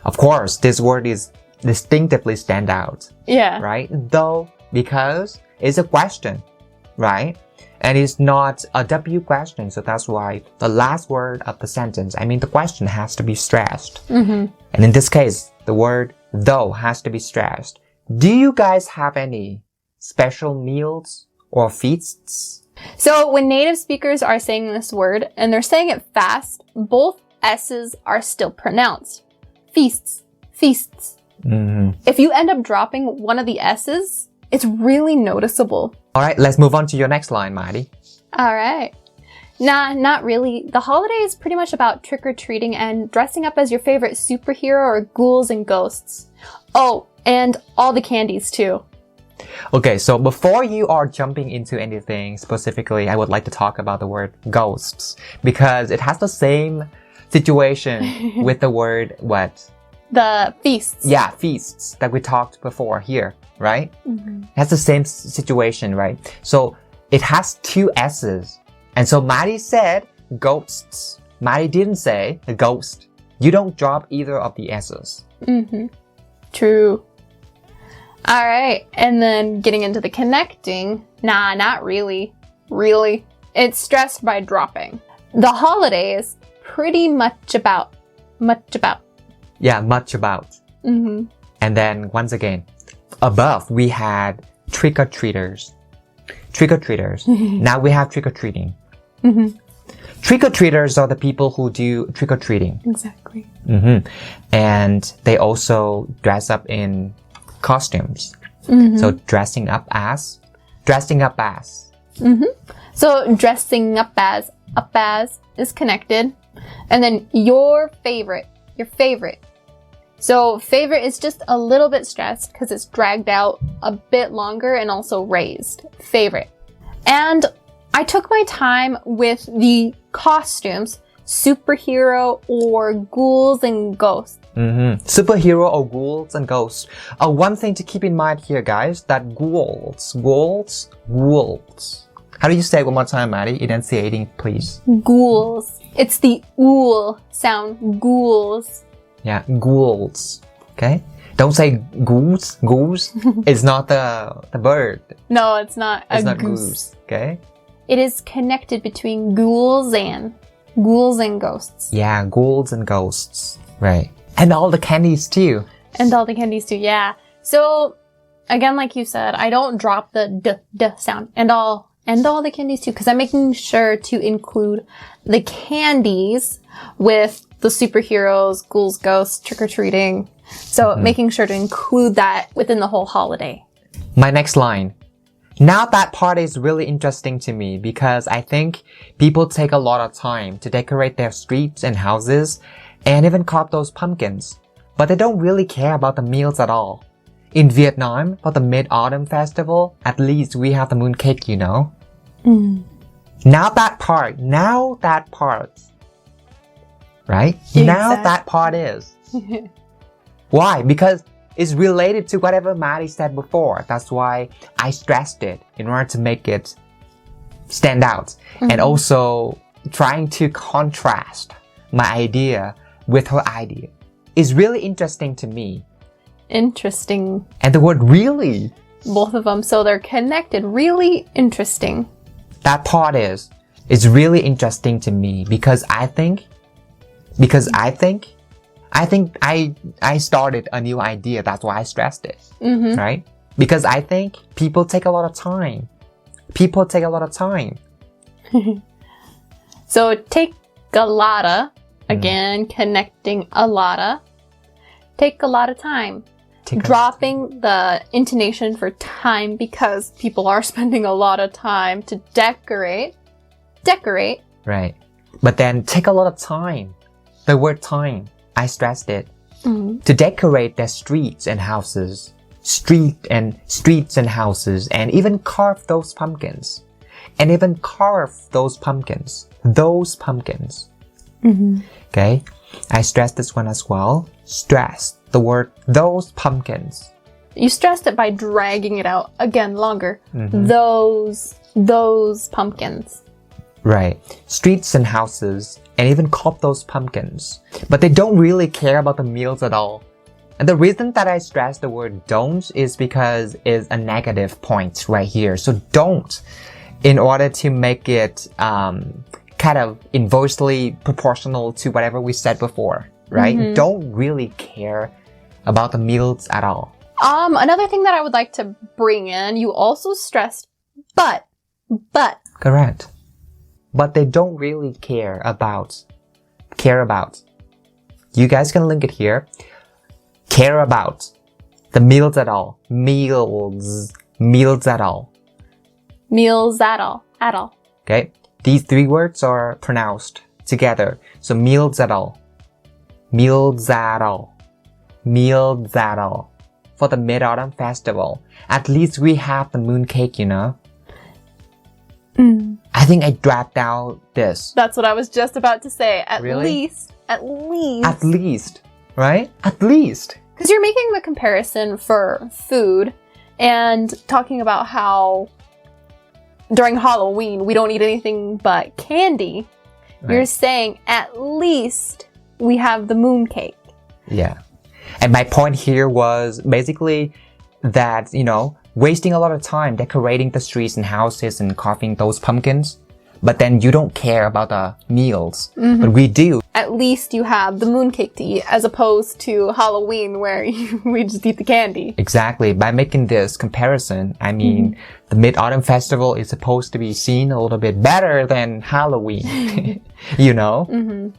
Of course, this word is distinctively stand out. Yeah. Right? Though, because it's a question, right? And it's not a W question, so that's why the last word of the sentence, I mean the question, has to be stressed. And in this case, the word though has to be stressed. Do you guys have any special meals or feasts? So when native speakers are saying this word and they're saying it fast, both S's are still pronounced. Feasts, feasts. If you end up dropping one of the S's, it's really noticeable. All right, let's move on to your next line, Marty. All right. Nah, not really. The holiday is pretty much about trick-or-treating and dressing up as your favorite superhero or ghouls and ghosts. Oh, and all the candies too. Okay, so before you are jumping into anything specifically, I would like to talk about the word ghosts because it has the same situation with the word what? The feasts. Yeah, feasts that we talked before here, right? It has the same situation, right? So it has two S's. And so Maddie said ghosts. Maddie didn't say the ghost. You don't drop either of the S's. True. All right. And then getting into the connecting. Nah, not really. Really. It's stressed by dropping. The holidays, pretty much about. Yeah, much about. And then once again, above we had trick-or-treaters. Trick-or-treaters. Now we have trick-or-treating. Trick-or-treaters are the people who do trick-or-treating. Exactly. And they also dress up in costumes. So dressing up as. So dressing up as is connected. And then your favorite. So favorite is just a little bit stressed because it's dragged out a bit longer and also raised. Favorite. And I took my time with the costumes, superhero or ghouls and ghosts. Superhero or ghouls and ghosts. One thing to keep in mind here, guys, that ghouls. How do you say it one more time, Maddie? Enunciating, please. Ghouls. It's the ool sound, ghouls. Yeah, ghouls. Okay? Don't say goose. It's not the bird. No, it's not It's a not goose. goose. Okay? It is connected between ghouls and ghosts. Yeah, ghouls and ghosts. Right. And all the candies too. And all the candies too, yeah. So, again, like you said, I don't drop the d sound. And all the candies too, because I'm making sure to include the candies with the superheroes, ghouls, ghosts, trick-or-treating. So making sure to include that within the whole holiday. My next line. Now that part is really interesting to me because I think people take a lot of time to decorate their streets and houses and even carve those pumpkins, but they don't really care about the meals at all. In Vietnam, for the Mid-Autumn Festival, at least we have the mooncake, you know? Now that part. Right? Exactly. Now that part is. Why? Because it's related to whatever Maddie said before. That's why I stressed it in order to make it stand out. And also trying to contrast my idea with her idea is really interesting to me. Interesting. And the word really. Both of them. So they're connected. Really interesting. That part is really interesting to me because I think I started a new idea. That's why I stressed it. Right? Because I think people take a lot of time. So take a lotta, again, connecting a lotta. Take a lot of time. Dropping the intonation for time because people are spending a lot of time to decorate. Right. But then take a lot of time. The word time, I stressed it. To decorate their streets and houses. Streets and houses. And even carve those pumpkins. Those pumpkins. Okay? I stress this one as well. Stress the word those pumpkins. You stressed it by dragging it out again longer. Those pumpkins. Right. Streets and houses, and even cop those pumpkins. But they don't really care about the meals at all. And the reason that I stress the word don't is because it's a negative point right here. So don't, in order to make it kind of inversely proportional to whatever we said before, right? Don't really care about the meals at all. Another thing that I would like to bring in, you also stressed but. Correct. But they don't really care about. You guys can link it here. Care about the meals at all. Meals at all. Meals at all. Okay. These three words are pronounced together. So meals at all. Meals at all. Meals at all. For the Mid-Autumn Festival. At least we have the mooncake, you know. I think I dropped out this. That's what I was just about to say. At least. At least. Right? At least. Because you're making the comparison for food and talking about how during Halloween we don't eat anything but candy. Right. You're saying at least we have the mooncake. Yeah. And my point here was basically that, you know, wasting a lot of time decorating the streets and houses and carving those pumpkins. But then you don't care about the meals. But we do. At least you have the mooncake to eat as opposed to Halloween where we just eat the candy. Exactly. By making this comparison, I mean, the Mid-Autumn Festival is supposed to be seen a little bit better than Halloween. You know?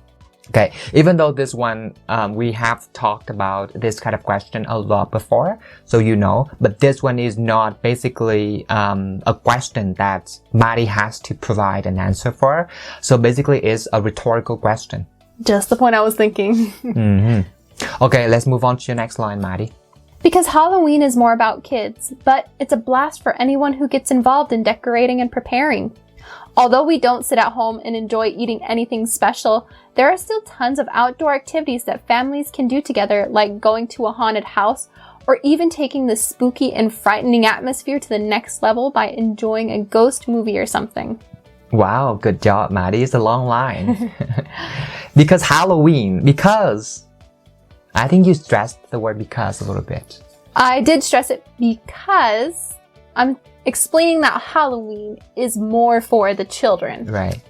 Okay, even though this one, we have talked about this kind of question a lot before, so you know, but this one is not basically a question that Maddie has to provide an answer for. So basically it's a rhetorical question. Just the point I was thinking. Okay, let's move on to your next line, Maddie. Because Halloween is more about kids, but it's a blast for anyone who gets involved in decorating and preparing. Although we don't sit at home and enjoy eating anything special, there are still tons of outdoor activities that families can do together, like going to a haunted house or even taking the spooky and frightening atmosphere to the next level by enjoying a ghost movie or something. Wow, good job, Maddie. It's a long line. Because Halloween, because I think you stressed the word because a little bit. I did stress it because I'm explaining that Halloween is more for the children. Right.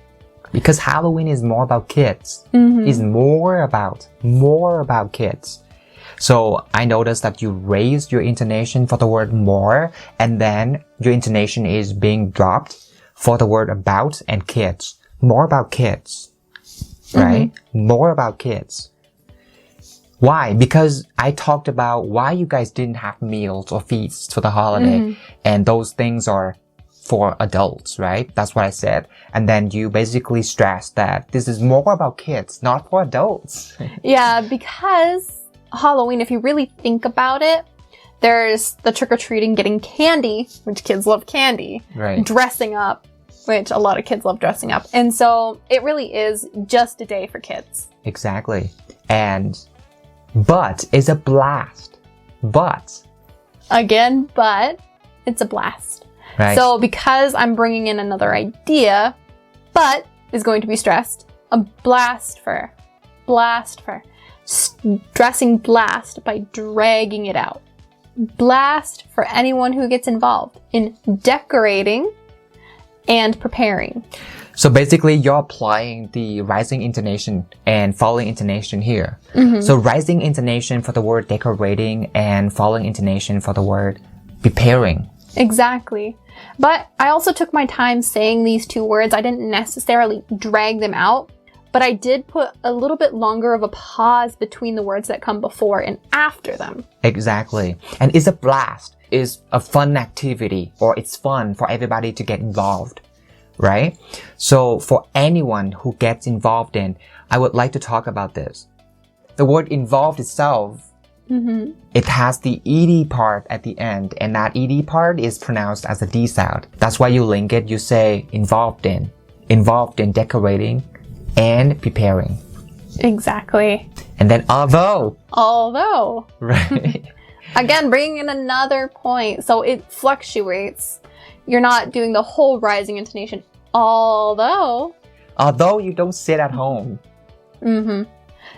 Because Halloween is more about kids. It's more about kids. So I noticed that you raised your intonation for the word more, and then your intonation is being dropped for the word about and kids. More about kids. Right? More about kids. Why? Because I talked about why you guys didn't have meals or feasts for the holiday. And those things are for adults, right? That's what I said. And then you basically stressed that this is more about kids, not for adults. Yeah, because Halloween, if you really think about it, there's the trick-or-treating, getting candy, which kids love candy. Right. Dressing up, which a lot of kids love dressing up. And so it really is just a day for kids. Exactly. And but it's a blast. But. Again, but it's a blast. Right. So because I'm bringing in another idea, but is going to be stressed. A blast for. Stressing blast by dragging it out. Blast for anyone who gets involved in decorating and preparing. So basically, you're applying the rising intonation and falling intonation here. So rising intonation for the word decorating and falling intonation for the word preparing. Exactly. But I also took my time saying these two words. I didn't necessarily drag them out, but I did put a little bit longer of a pause between the words that come before and after them. Exactly. And it's a blast. It's a fun activity, or it's fun for everybody to get involved. Right? So for anyone who gets involved in, I would like to talk about this. The word involved itself, it has the ed part at the end, and that ed part is pronounced as a d sound. That's why you link it, you say involved in decorating and preparing. Exactly. And then although. Although. Right. Again, bringing in another point. So it fluctuates. You're not doing the whole rising intonation. Although you don't sit at home.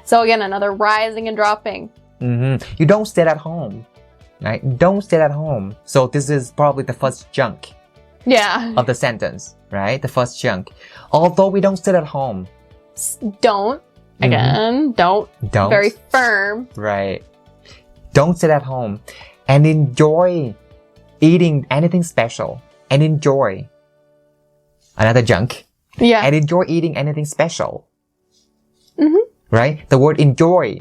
So again, another rising and dropping. You don't sit at home. Right? Don't sit at home. So this is probably the first chunk. Yeah. Of the sentence, right? The first chunk. Although we don't sit at home. Don't. Again, don't. Very firm. Right. Don't sit at home and enjoy eating anything special. And enjoy. Another chunk. Yeah. And enjoy eating anything special. Right? The word enjoy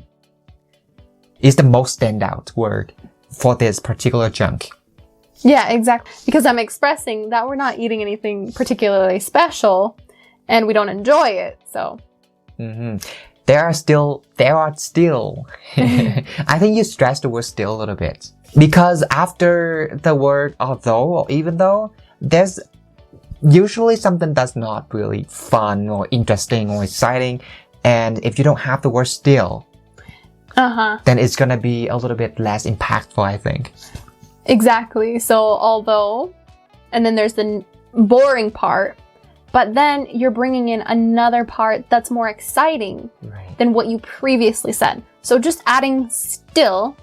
is the most standout word for this particular chunk. Yeah, exactly. Because I'm expressing that we're not eating anything particularly special and we don't enjoy it, so. There are still, I think you stressed the word still a little bit. Because after the word although or even though, there's usually something that's not really fun or interesting or exciting. And if you don't have the word still, then it's gonna be a little bit less impactful, I think. Exactly. So although, and then there's the boring part, but then you're bringing in another part that's more exciting than what you previously said. So just adding still,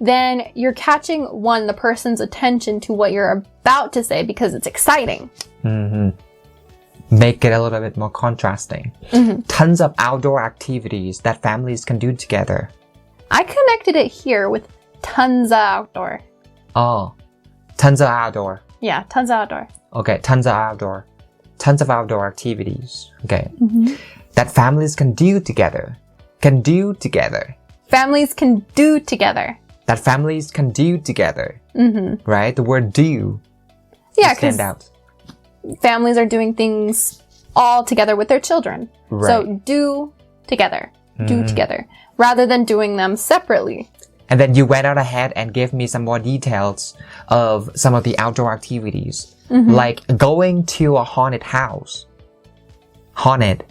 then you're catching the person's attention to what you're about to say because it's exciting. Make it a little bit more contrasting. Tons of outdoor activities that families can do together. I connected it here with tons of outdoor. Oh, tons of outdoor. Yeah, tons of outdoor. Okay, tons of outdoor. Tons of outdoor activities. Okay. That families can do together. Can do together. Families can do together. That families can do together. Right? The word do. Yeah, stand out. Families are doing things all together with their children. Right. So do together. Do together. Rather than doing them separately. And then you went out ahead and gave me some more details of some of the outdoor activities. Like going to a haunted house. Haunted.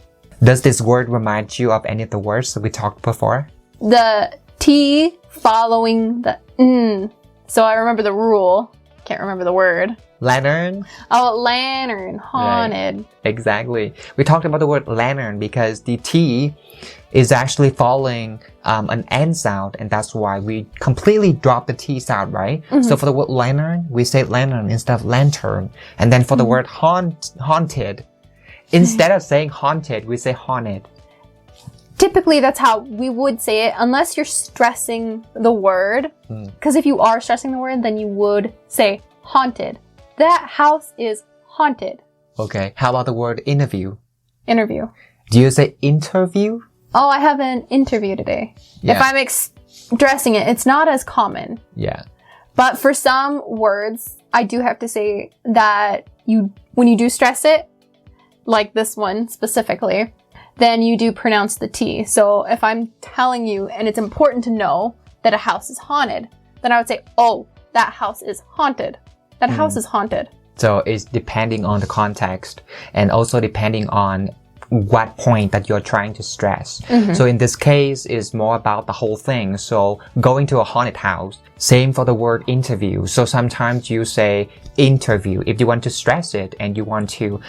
Does this word remind you of any of the words that we talked before? The T following the N. So I remember the rule. Can't remember the word. Lantern? Oh, lantern. Haunted. Right. Exactly. We talked about the word lantern because the T is actually following an N sound, and that's why we completely dropped the T sound, right? So for the word lantern, we say lantern instead of lantern. And then for the word haunted, instead of saying haunted, we say haunted. Typically, that's how we would say it, unless you're stressing the word. Because if you are stressing the word, then you would say haunted. That house is haunted. Okay. How about the word interview? Interview. Do you say interview? Oh, I have an interview today. Yeah. If I'm stressing it, it's not as common. Yeah. But for some words, I do have to say that when you do stress it, like this one specifically, then you do pronounce the T. So if I'm telling you, and it's important to know that a house is haunted, then I would say, oh, that house is haunted. That house is haunted. So it's depending on the context and also depending on what point that you're trying to stress. So in this case, it's more about the whole thing. So going to a haunted house, same for the word interview. So sometimes you say interview if you want to stress it and you want to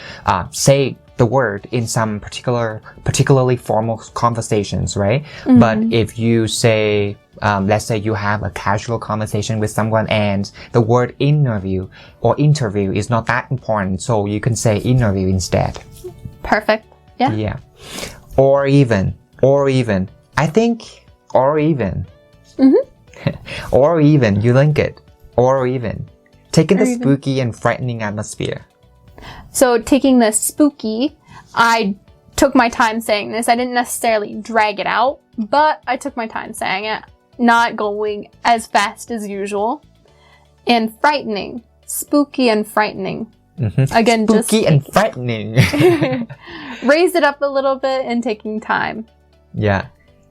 say the word in some particularly formal conversations, right? But if you say, let's say you have a casual conversation with someone and the word interview is not that important, so you can say interview instead. Perfect. Yeah. Yeah. Or even. I think, or even. Or even, you link it. Or even. Taking the spooky and frightening atmosphere. So taking the spooky, I took my time saying this. I didn't necessarily drag it out, but I took my time saying it, not going as fast as usual. And frightening. Spooky and frightening. Again, spooky and frightening. Raise it up a little bit and taking time. Yeah.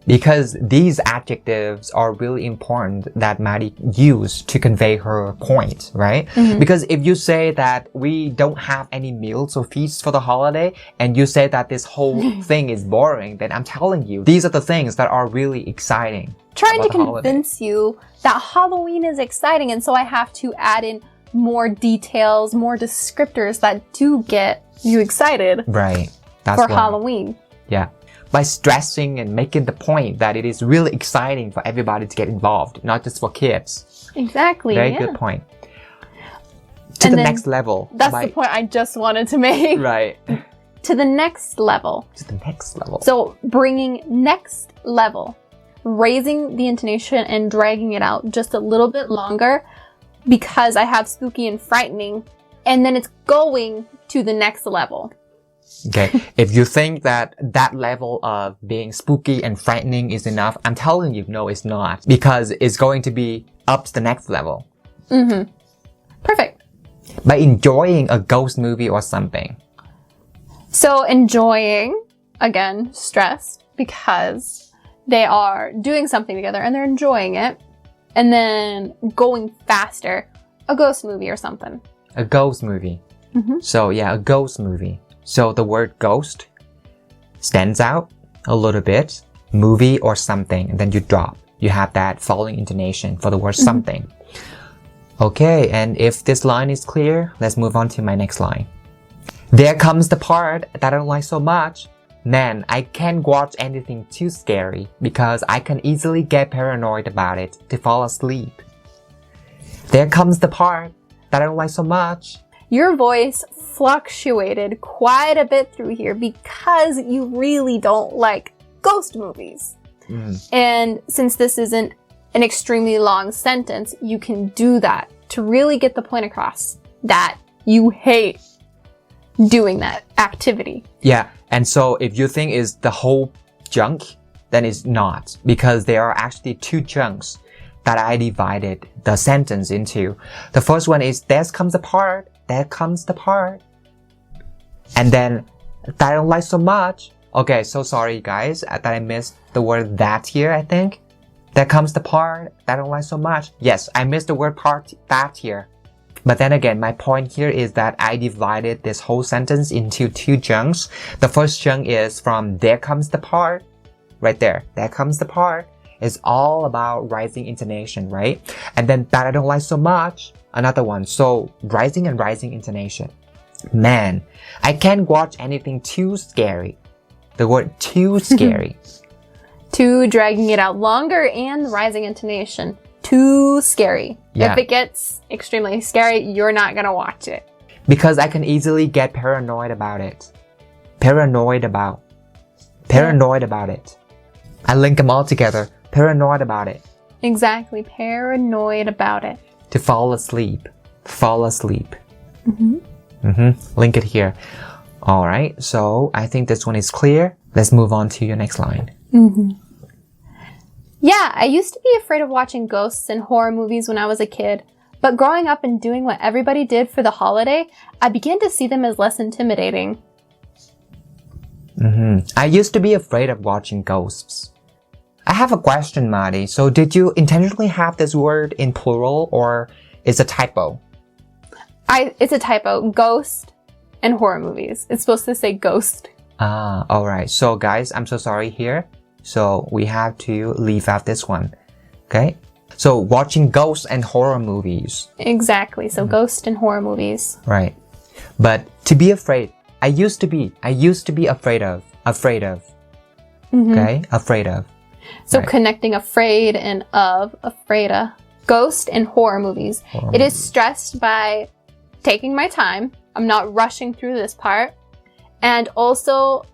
Because these adjectives are really important that Maddie used to convey her point, right? Because if you say that we don't have any meals or feasts for the holiday, and you say that this whole thing is boring, then I'm telling you, these are the things that are really exciting. Trying to convince you that Halloween is exciting, and so I have to add in more details, more descriptors that do get you excited. Right. For Halloween. Yeah. By stressing and making the point that it is really exciting for everybody to get involved, not just for kids. Exactly. Very good point. To the next level. That's the point I just wanted to make. Right. To the next level. To the next level. So bringing next level, raising the intonation and dragging it out just a little bit longer because I have spooky and frightening, and then it's going to the next level. Okay, if you think that that level of being spooky and frightening is enough, I'm telling you, no, it's not. Because it's going to be up to the next level. Perfect. By enjoying a ghost movie or something. So enjoying, again, stressed, because they are doing something together and they're enjoying it. And then going faster, a ghost movie or something. A ghost movie. So yeah, a ghost movie. So the word ghost stands out a little bit, movie or something, and then you drop. You have that following intonation for the word something. Okay, and if this line is clear, let's move on to my next line. There comes the part that I don't like so much. Man, I can't watch anything too scary because I can easily get paranoid about it to fall asleep. There comes the part that I don't like so much. Your voice fluctuated quite a bit through here because you really don't like ghost movies. And since this isn't an extremely long sentence, you can do that to really get the point across that you hate doing that activity. Yeah, and so if you think it's the whole chunk, then it's not, because there are actually two chunks that I divided the sentence into. The first one is there comes the part. There comes the part. And then, that I don't like so much. Okay, so sorry guys that I missed the word that here, I think. There comes the part that I don't like so much. Yes, I missed the word part that here. But then again, my point here is that I divided this whole sentence into two chunks. The first chunk is from there comes the part. Right there. There comes the part. It's all about rising intonation, right? And then that I don't like so much. Another one. So rising and rising intonation. Man, I can't watch anything too scary. The word too scary. Too dragging it out longer and rising intonation. Too scary. Yeah. If it gets extremely scary, you're not gonna watch it. Because I can easily get paranoid about it. Paranoid about it. I link them all together. Paranoid about it. Exactly. Paranoid about it. To fall asleep. Fall asleep. Link it here. Alright, so I think this one is clear. Let's move on to your next line. Yeah, I used to be afraid of watching ghosts and horror movies when I was a kid. But growing up and doing what everybody did for the holiday, I began to see them as less intimidating. I used to be afraid of watching ghosts. I have a question, Maddie. So did you intentionally have this word in plural or is it a typo? It's a typo. Ghost and horror movies. It's supposed to say ghost. Ah, alright. So guys, I'm so sorry here. So we have to leave out this one. Okay? So watching ghosts and horror movies. Exactly. So ghost and horror movies. Right. But to be afraid. I used to be afraid of. Okay? Afraid of. So connecting afraid and of, afraid of. Ghost and horror movies. It is stressed by taking my time. I'm not rushing through this part. And also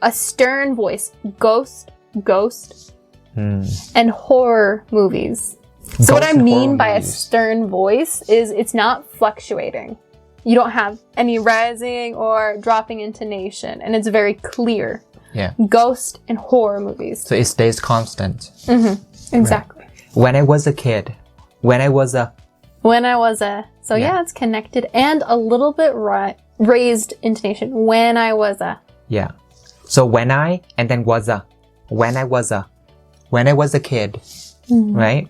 a stern voice. Ghost, and horror movies. So what I mean by a stern voice is it's not fluctuating. You don't have any rising or dropping intonation, and it's very clear. Yeah. Ghost and horror movies. So it stays constant. Exactly. Right. When I was a kid. So yeah, it's connected and a little bit raised intonation. When I was a. Yeah. So when I and then was a. When I was a. when I was a kid, right?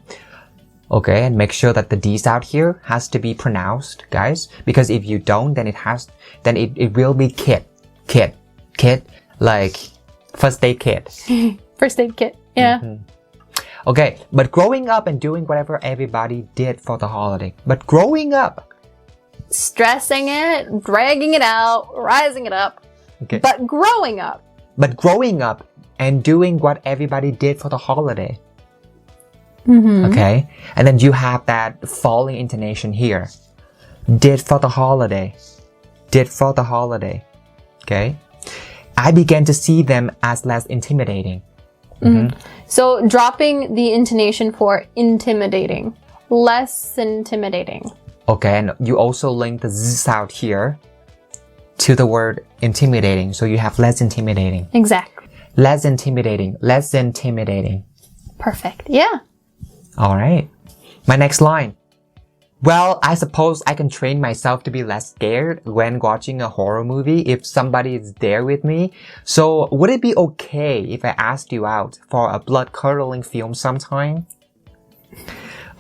Okay, and make sure that the D sound here has to be pronounced, guys. Because if you don't, then it will be kid, like first aid kit. First aid kit, yeah. Okay, but growing up and doing whatever everybody did for the holiday. But growing up. Stressing it, dragging it out, rising it up. Okay. But growing up. But growing up and doing what everybody did for the holiday. Okay? And then you have that falling intonation here. Did for the holiday. Did for the holiday. Okay? I began to see them as less intimidating. So dropping the intonation for intimidating. Less intimidating. Okay, and you also link the Z sound here to the word intimidating. So you have less intimidating. Exactly. Less intimidating. Less intimidating. Perfect. Yeah. All right. My next line. Well, I suppose I can train myself to be less scared when watching a horror movie if somebody is there with me. So would it be okay if I asked you out for a blood-curdling film sometime?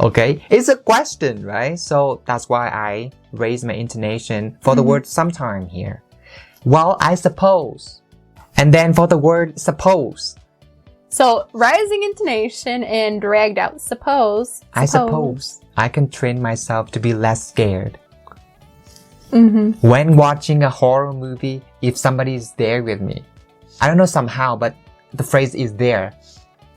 Okay, it's a question, right? So that's why I raise my intonation for the word sometime here. Well, I suppose. And then for the word suppose. So rising intonation and dragged out suppose. I suppose I can train myself to be less scared. When watching a horror movie, if somebody is there with me. I don't know somehow, but the phrase is there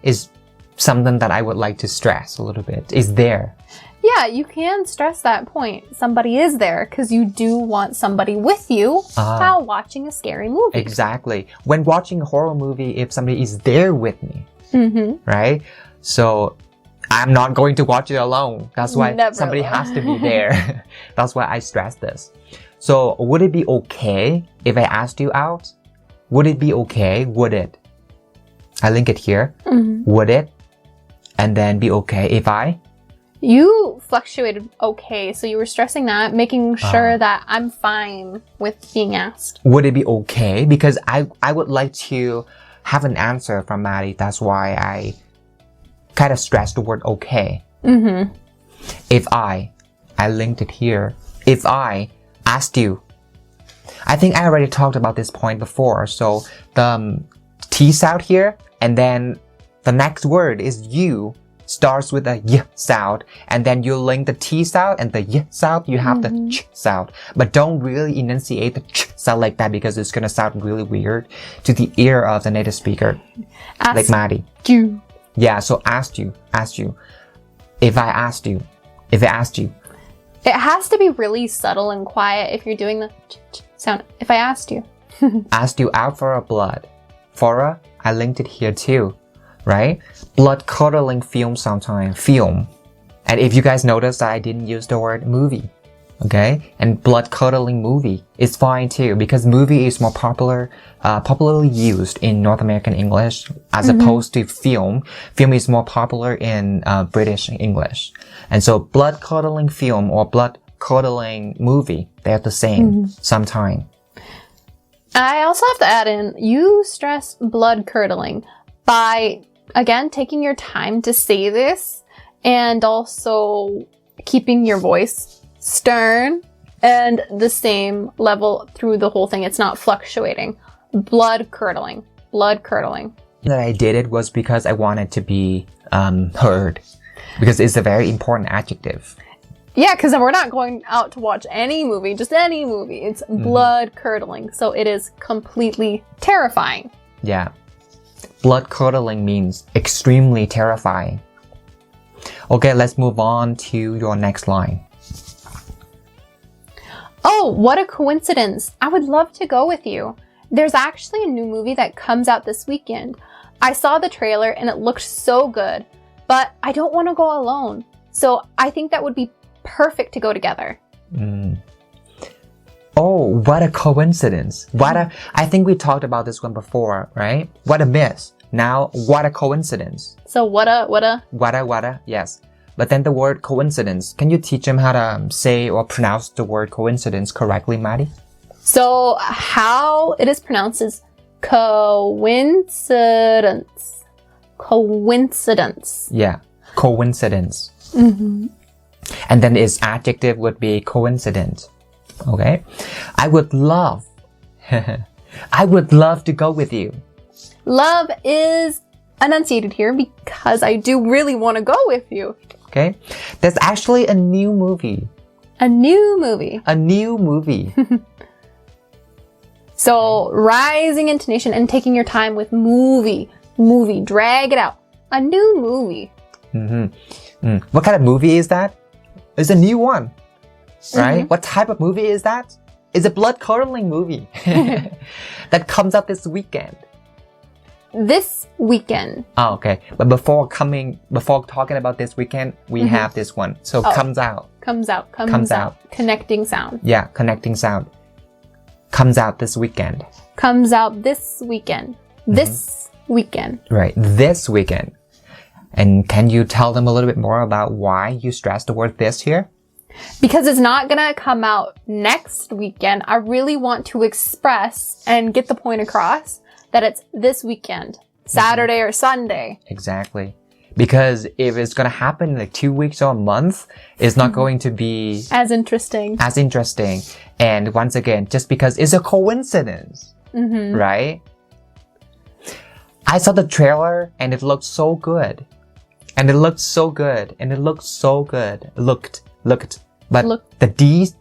is something that I would like to stress a little bit. Is there. Yeah, you can stress that point. Somebody is there because you do want somebody with you while watching a scary movie. Exactly. When watching a horror movie, if somebody is there with me, right? So I'm not going to watch it alone. That's why somebody has to be there. That's why I stress this. So would it be okay if I asked you out? Would it be okay? Would it? I link it here. Would it? And then be okay if I? You fluctuated okay, so you were stressing that, making sure that I'm fine with being asked. Would it be okay? Because I would like to have an answer from Maddie. That's why I kind of stressed the word okay. If I linked it here. If I asked you. I think I already talked about this point before. So the T sound here, and then the next word is you, starts with a y sound, and then you link the T sound and the y sound, you have the ch sound. But don't really enunciate the ch sound like that because it's gonna sound really weird to the ear of the native speaker, like Maddie. You. Yeah, so asked you. If I asked you. If I asked you. It has to be really subtle and quiet if you're doing the ch sound. If I asked you. Asked you out for a blood. For a, I linked it here too. Right? Blood-curdling film sometime. Film. And if you guys notice that I didn't use the word movie. Okay? And blood-curdling movie is fine too because movie is more popularly used in North American English as opposed to film. Film is more popular in British English. And so blood-curdling film or blood-curdling movie, they're the same sometime. I also have to add in, you stress blood-curdling by again, taking your time to say this and also keeping your voice stern and the same level through the whole thing. It's not fluctuating. Blood curdling. Blood curdling. That I did it was because I wanted to be heard. Because it's a very important adjective. Yeah, because we're not going out to watch any movie, just any movie. It's blood curdling. So it is completely terrifying. Yeah. Blood-curdling means extremely terrifying. Okay, let's move on to your next line. Oh, what a coincidence. I would love to go with you. There's actually a new movie that comes out this weekend. I saw the trailer and it looked so good, but I don't want to go alone. So I think that would be perfect to go together. Oh, what a coincidence. I think we talked about this one before, right? What a miss. Now, what a coincidence. So what a, yes. But then the word coincidence, can you teach them how to say or pronounce the word coincidence correctly, Maddie? So how it is pronounced is coincidence. Coincidence. Yeah, coincidence. Mm-hmm. And then its adjective would be coincident. Okay? I would love to go with you. Love is enunciated here because I do really want to go with you. Okay? There's actually a new movie. A new movie. A new movie. So, rising intonation and taking your time with movie. Movie. Drag it out. A new movie. Mm-hmm. What kind of movie is that? It's a new one. Right? Mm-hmm. What type of movie is that? It's a blood-curdling movie that comes out this weekend. This weekend. Oh, okay. But before talking about this weekend, we have this one. So comes out. Comes out. Connecting sound. Yeah, connecting sound. Comes out this weekend. Comes out this weekend. This weekend. Right, this weekend. And can you tell them a little bit more about why you stress the word this here? Because it's not gonna come out next weekend. I really want to express and get the point across that it's this weekend, Saturday or Sunday. Exactly. Because if it's gonna happen in like 2 weeks or a month, it's not going to be as interesting. And once again, just because it's a coincidence, right? I saw the trailer and it looked so good. And it looked so good. And it looked so good. Looked. But the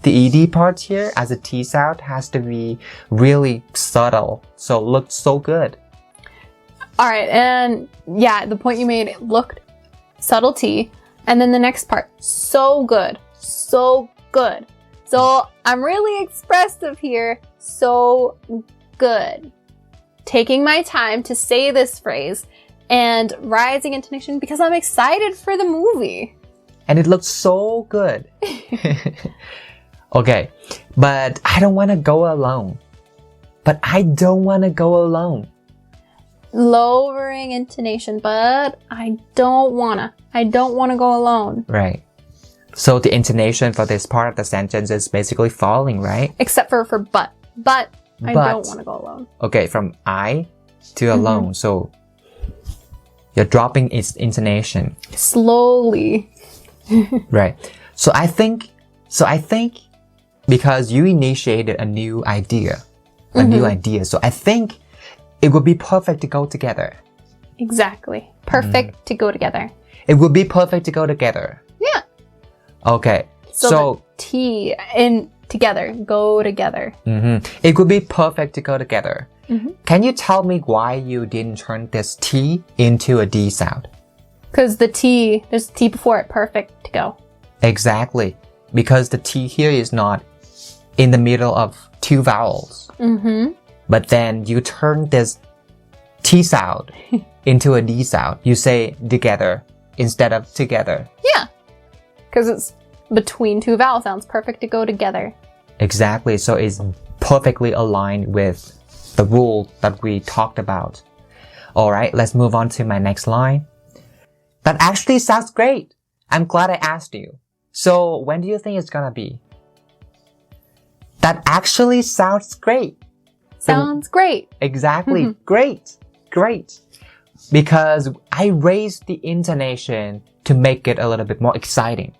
ED part here as a T sound has to be really subtle. So it looked so good. Alright, and yeah, the point you made, it looked subtlety. And then the next part, so good. So good. So I'm really expressive here. So good. Taking my time to say this phrase and rising intonation because I'm excited for the movie. And it looks so good. Okay, but I don't want to go alone. Lowering intonation, but I don't wanna go alone. Right. So the intonation for this part of the sentence is basically falling, right? Except for but. I don't want to go alone. Okay, from I to alone. So you're dropping its intonation. Slowly. Right. So I think because you initiated a new idea. So I think it would be perfect to go together. Exactly. Perfect to go together. It would be perfect to go together. Yeah. Okay. So the T in together. Go together. It would be perfect to go together. Can you tell me why you didn't turn this T into a D sound? Because there's a T before it. Perfect to go. Exactly. Because the T here is not in the middle of two vowels. But then you turn this T sound into a D sound. You say together instead of together. Yeah. Because it's between two vowel sounds. Perfect to go together. Exactly. So it's perfectly aligned with the rule that we talked about. Alright, let's move on to my next line. That actually sounds great. I'm glad I asked you. So when do you think it's gonna be? That actually sounds great. Sounds great. Exactly. Great. Because I raised the intonation to make it a little bit more exciting.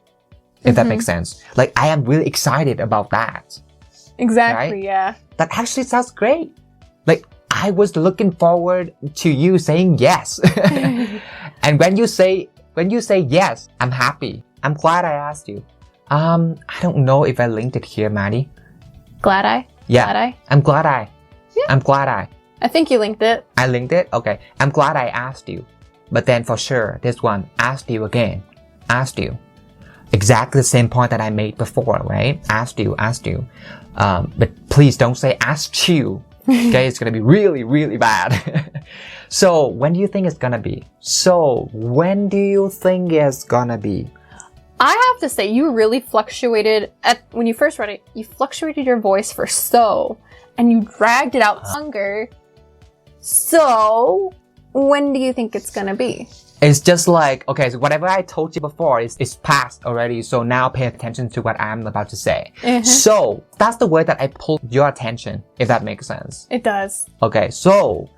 If that makes sense. Like, I am really excited about that. Exactly, right? yeah. That actually sounds great. Like, I was looking forward to you saying yes. And when you say yes, I'm happy. I'm glad I asked you. I don't know if I linked it here, Maddie. Glad I? Yeah. Glad I? I'm glad I. Yeah. I'm glad I. I think you linked it. I linked it? Okay. I'm glad I asked you. But then for sure, this one, asked you again. Asked you. Exactly the same point that I made before, right? Asked you. But please don't say asked you. Okay, it's gonna be really, really bad. So, when do you think it's gonna be? I have to say, you really fluctuated when you first read it, you fluctuated your voice for so, and you dragged it out longer. So, when do you think it's gonna be? It's just like, okay, so whatever I told you before is past already, so now pay attention to what I'm about to say. So, that's the word that I pulled your attention, if that makes sense. It does. Okay, so,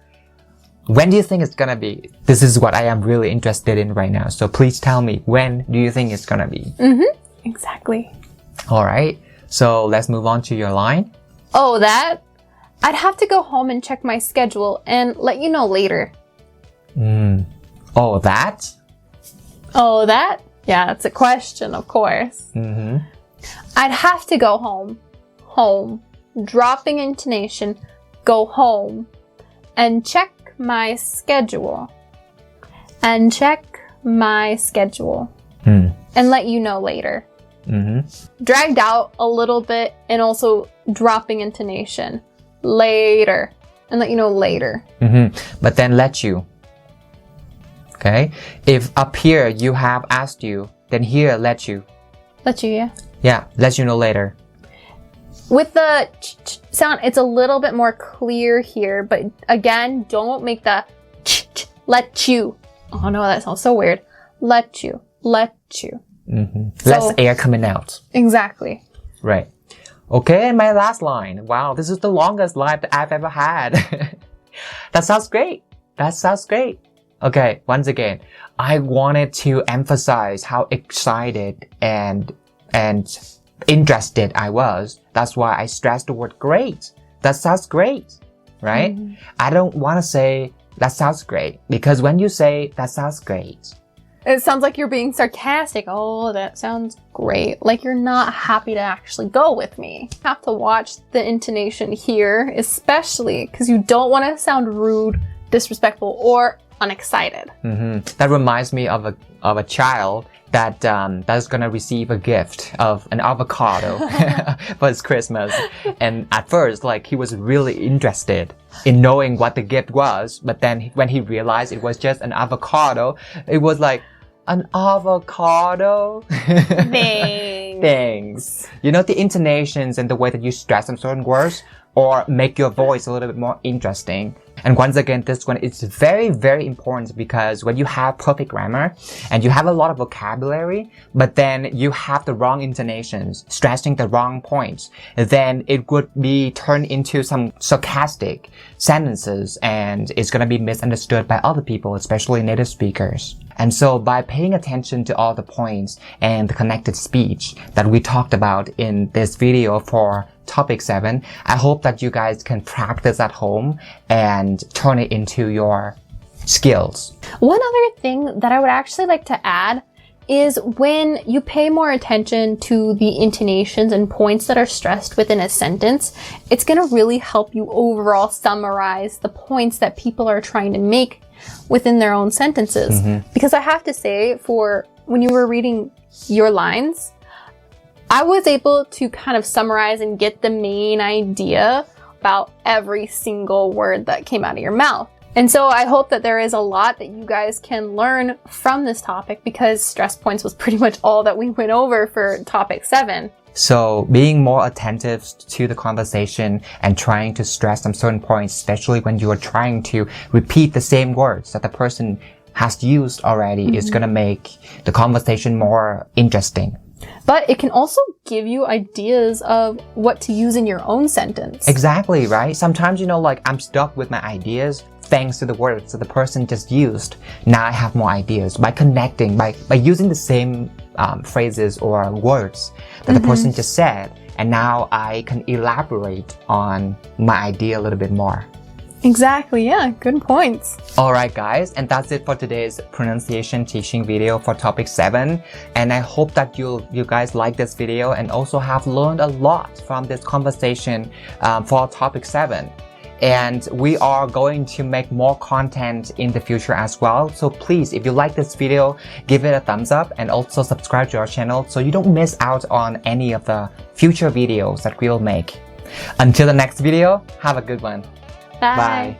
When do you think it's gonna be? This is what I am really interested in right now. So please tell me, when do you think it's gonna be? Exactly. All right. So let's move on to your line. Oh, that? I'd have to go home and check my schedule and let you know later. Oh, that? Oh, that? Yeah, it's a question, of course. I'd have to go home. Home. Dropping intonation. Go home. And check my schedule. And check my schedule. And let you know later. Dragged out a little bit and also dropping intonation. Later. And let you know later. But then let you. Okay? If up here you have asked you, then here let you. Let you, yeah. Yeah, let you know later. With the ch sound, it's a little bit more clear here, but again, don't make the ch let you. Oh no, that sounds so weird. Let you. Let you. Less air coming out. Exactly. Right. Okay, and my last line. Wow, this is the longest line that I've ever had. That sounds great. That sounds great. Okay, once again, I wanted to emphasize how excited and interested I was. That's why I stressed the word great. That sounds great, right? I don't want to say that sounds great, because when you say that sounds great, it sounds like you're being sarcastic. Oh, that sounds great. Like you're not happy to actually go with me. You have to watch the intonation here, especially because you don't want to sound rude, disrespectful, or unexcited. That reminds me of a child that's gonna receive a gift of an avocado for his Christmas. And at first, like, he was really interested in knowing what the gift was, but then when he realized it was just an avocado, it was like, an avocado? Thanks. You know, the intonations and the way that you stress on certain words or make your voice a little bit more interesting. And once again, this one is very, very important, because when you have perfect grammar and you have a lot of vocabulary, but then you have the wrong intonations, stressing the wrong points, then it would be turned into some sarcastic sentences, and it's going to be misunderstood by other people, especially native speakers. And so by paying attention to all the points and the connected speech that we talked about in this video for topic 7, I hope that you guys can practice at home and turn it into your skills. One other thing that I would actually like to add is when you pay more attention to the intonations and points that are stressed within a sentence, it's going to really help you overall summarize the points that people are trying to make within their own sentences. Because I have to say, for when you were reading your lines, I was able to kind of summarize and get the main idea about every single word that came out of your mouth. And so I hope that there is a lot that you guys can learn from this topic, because stress points was pretty much all that we went over for topic 7. So being more attentive to the conversation and trying to stress some certain points, especially when you are trying to repeat the same words that the person has used already, is going to make the conversation more interesting. But it can also give you ideas of what to use in your own sentence. Exactly, right? Sometimes, you know, like, I'm stuck with my ideas thanks to the words that the person just used. Now I have more ideas by connecting, by using the same phrases or words that the person just said. And now I can elaborate on my idea a little bit more. Exactly, yeah, good points. Alright guys, and that's it for today's pronunciation teaching video for topic 7. And I hope that you guys like this video and also have learned a lot from this conversation for topic 7. And we are going to make more content in the future as well. So please, if you like this video, give it a thumbs up and also subscribe to our channel so you don't miss out on any of the future videos that we will make. Until the next video, have a good one. Bye. Bye.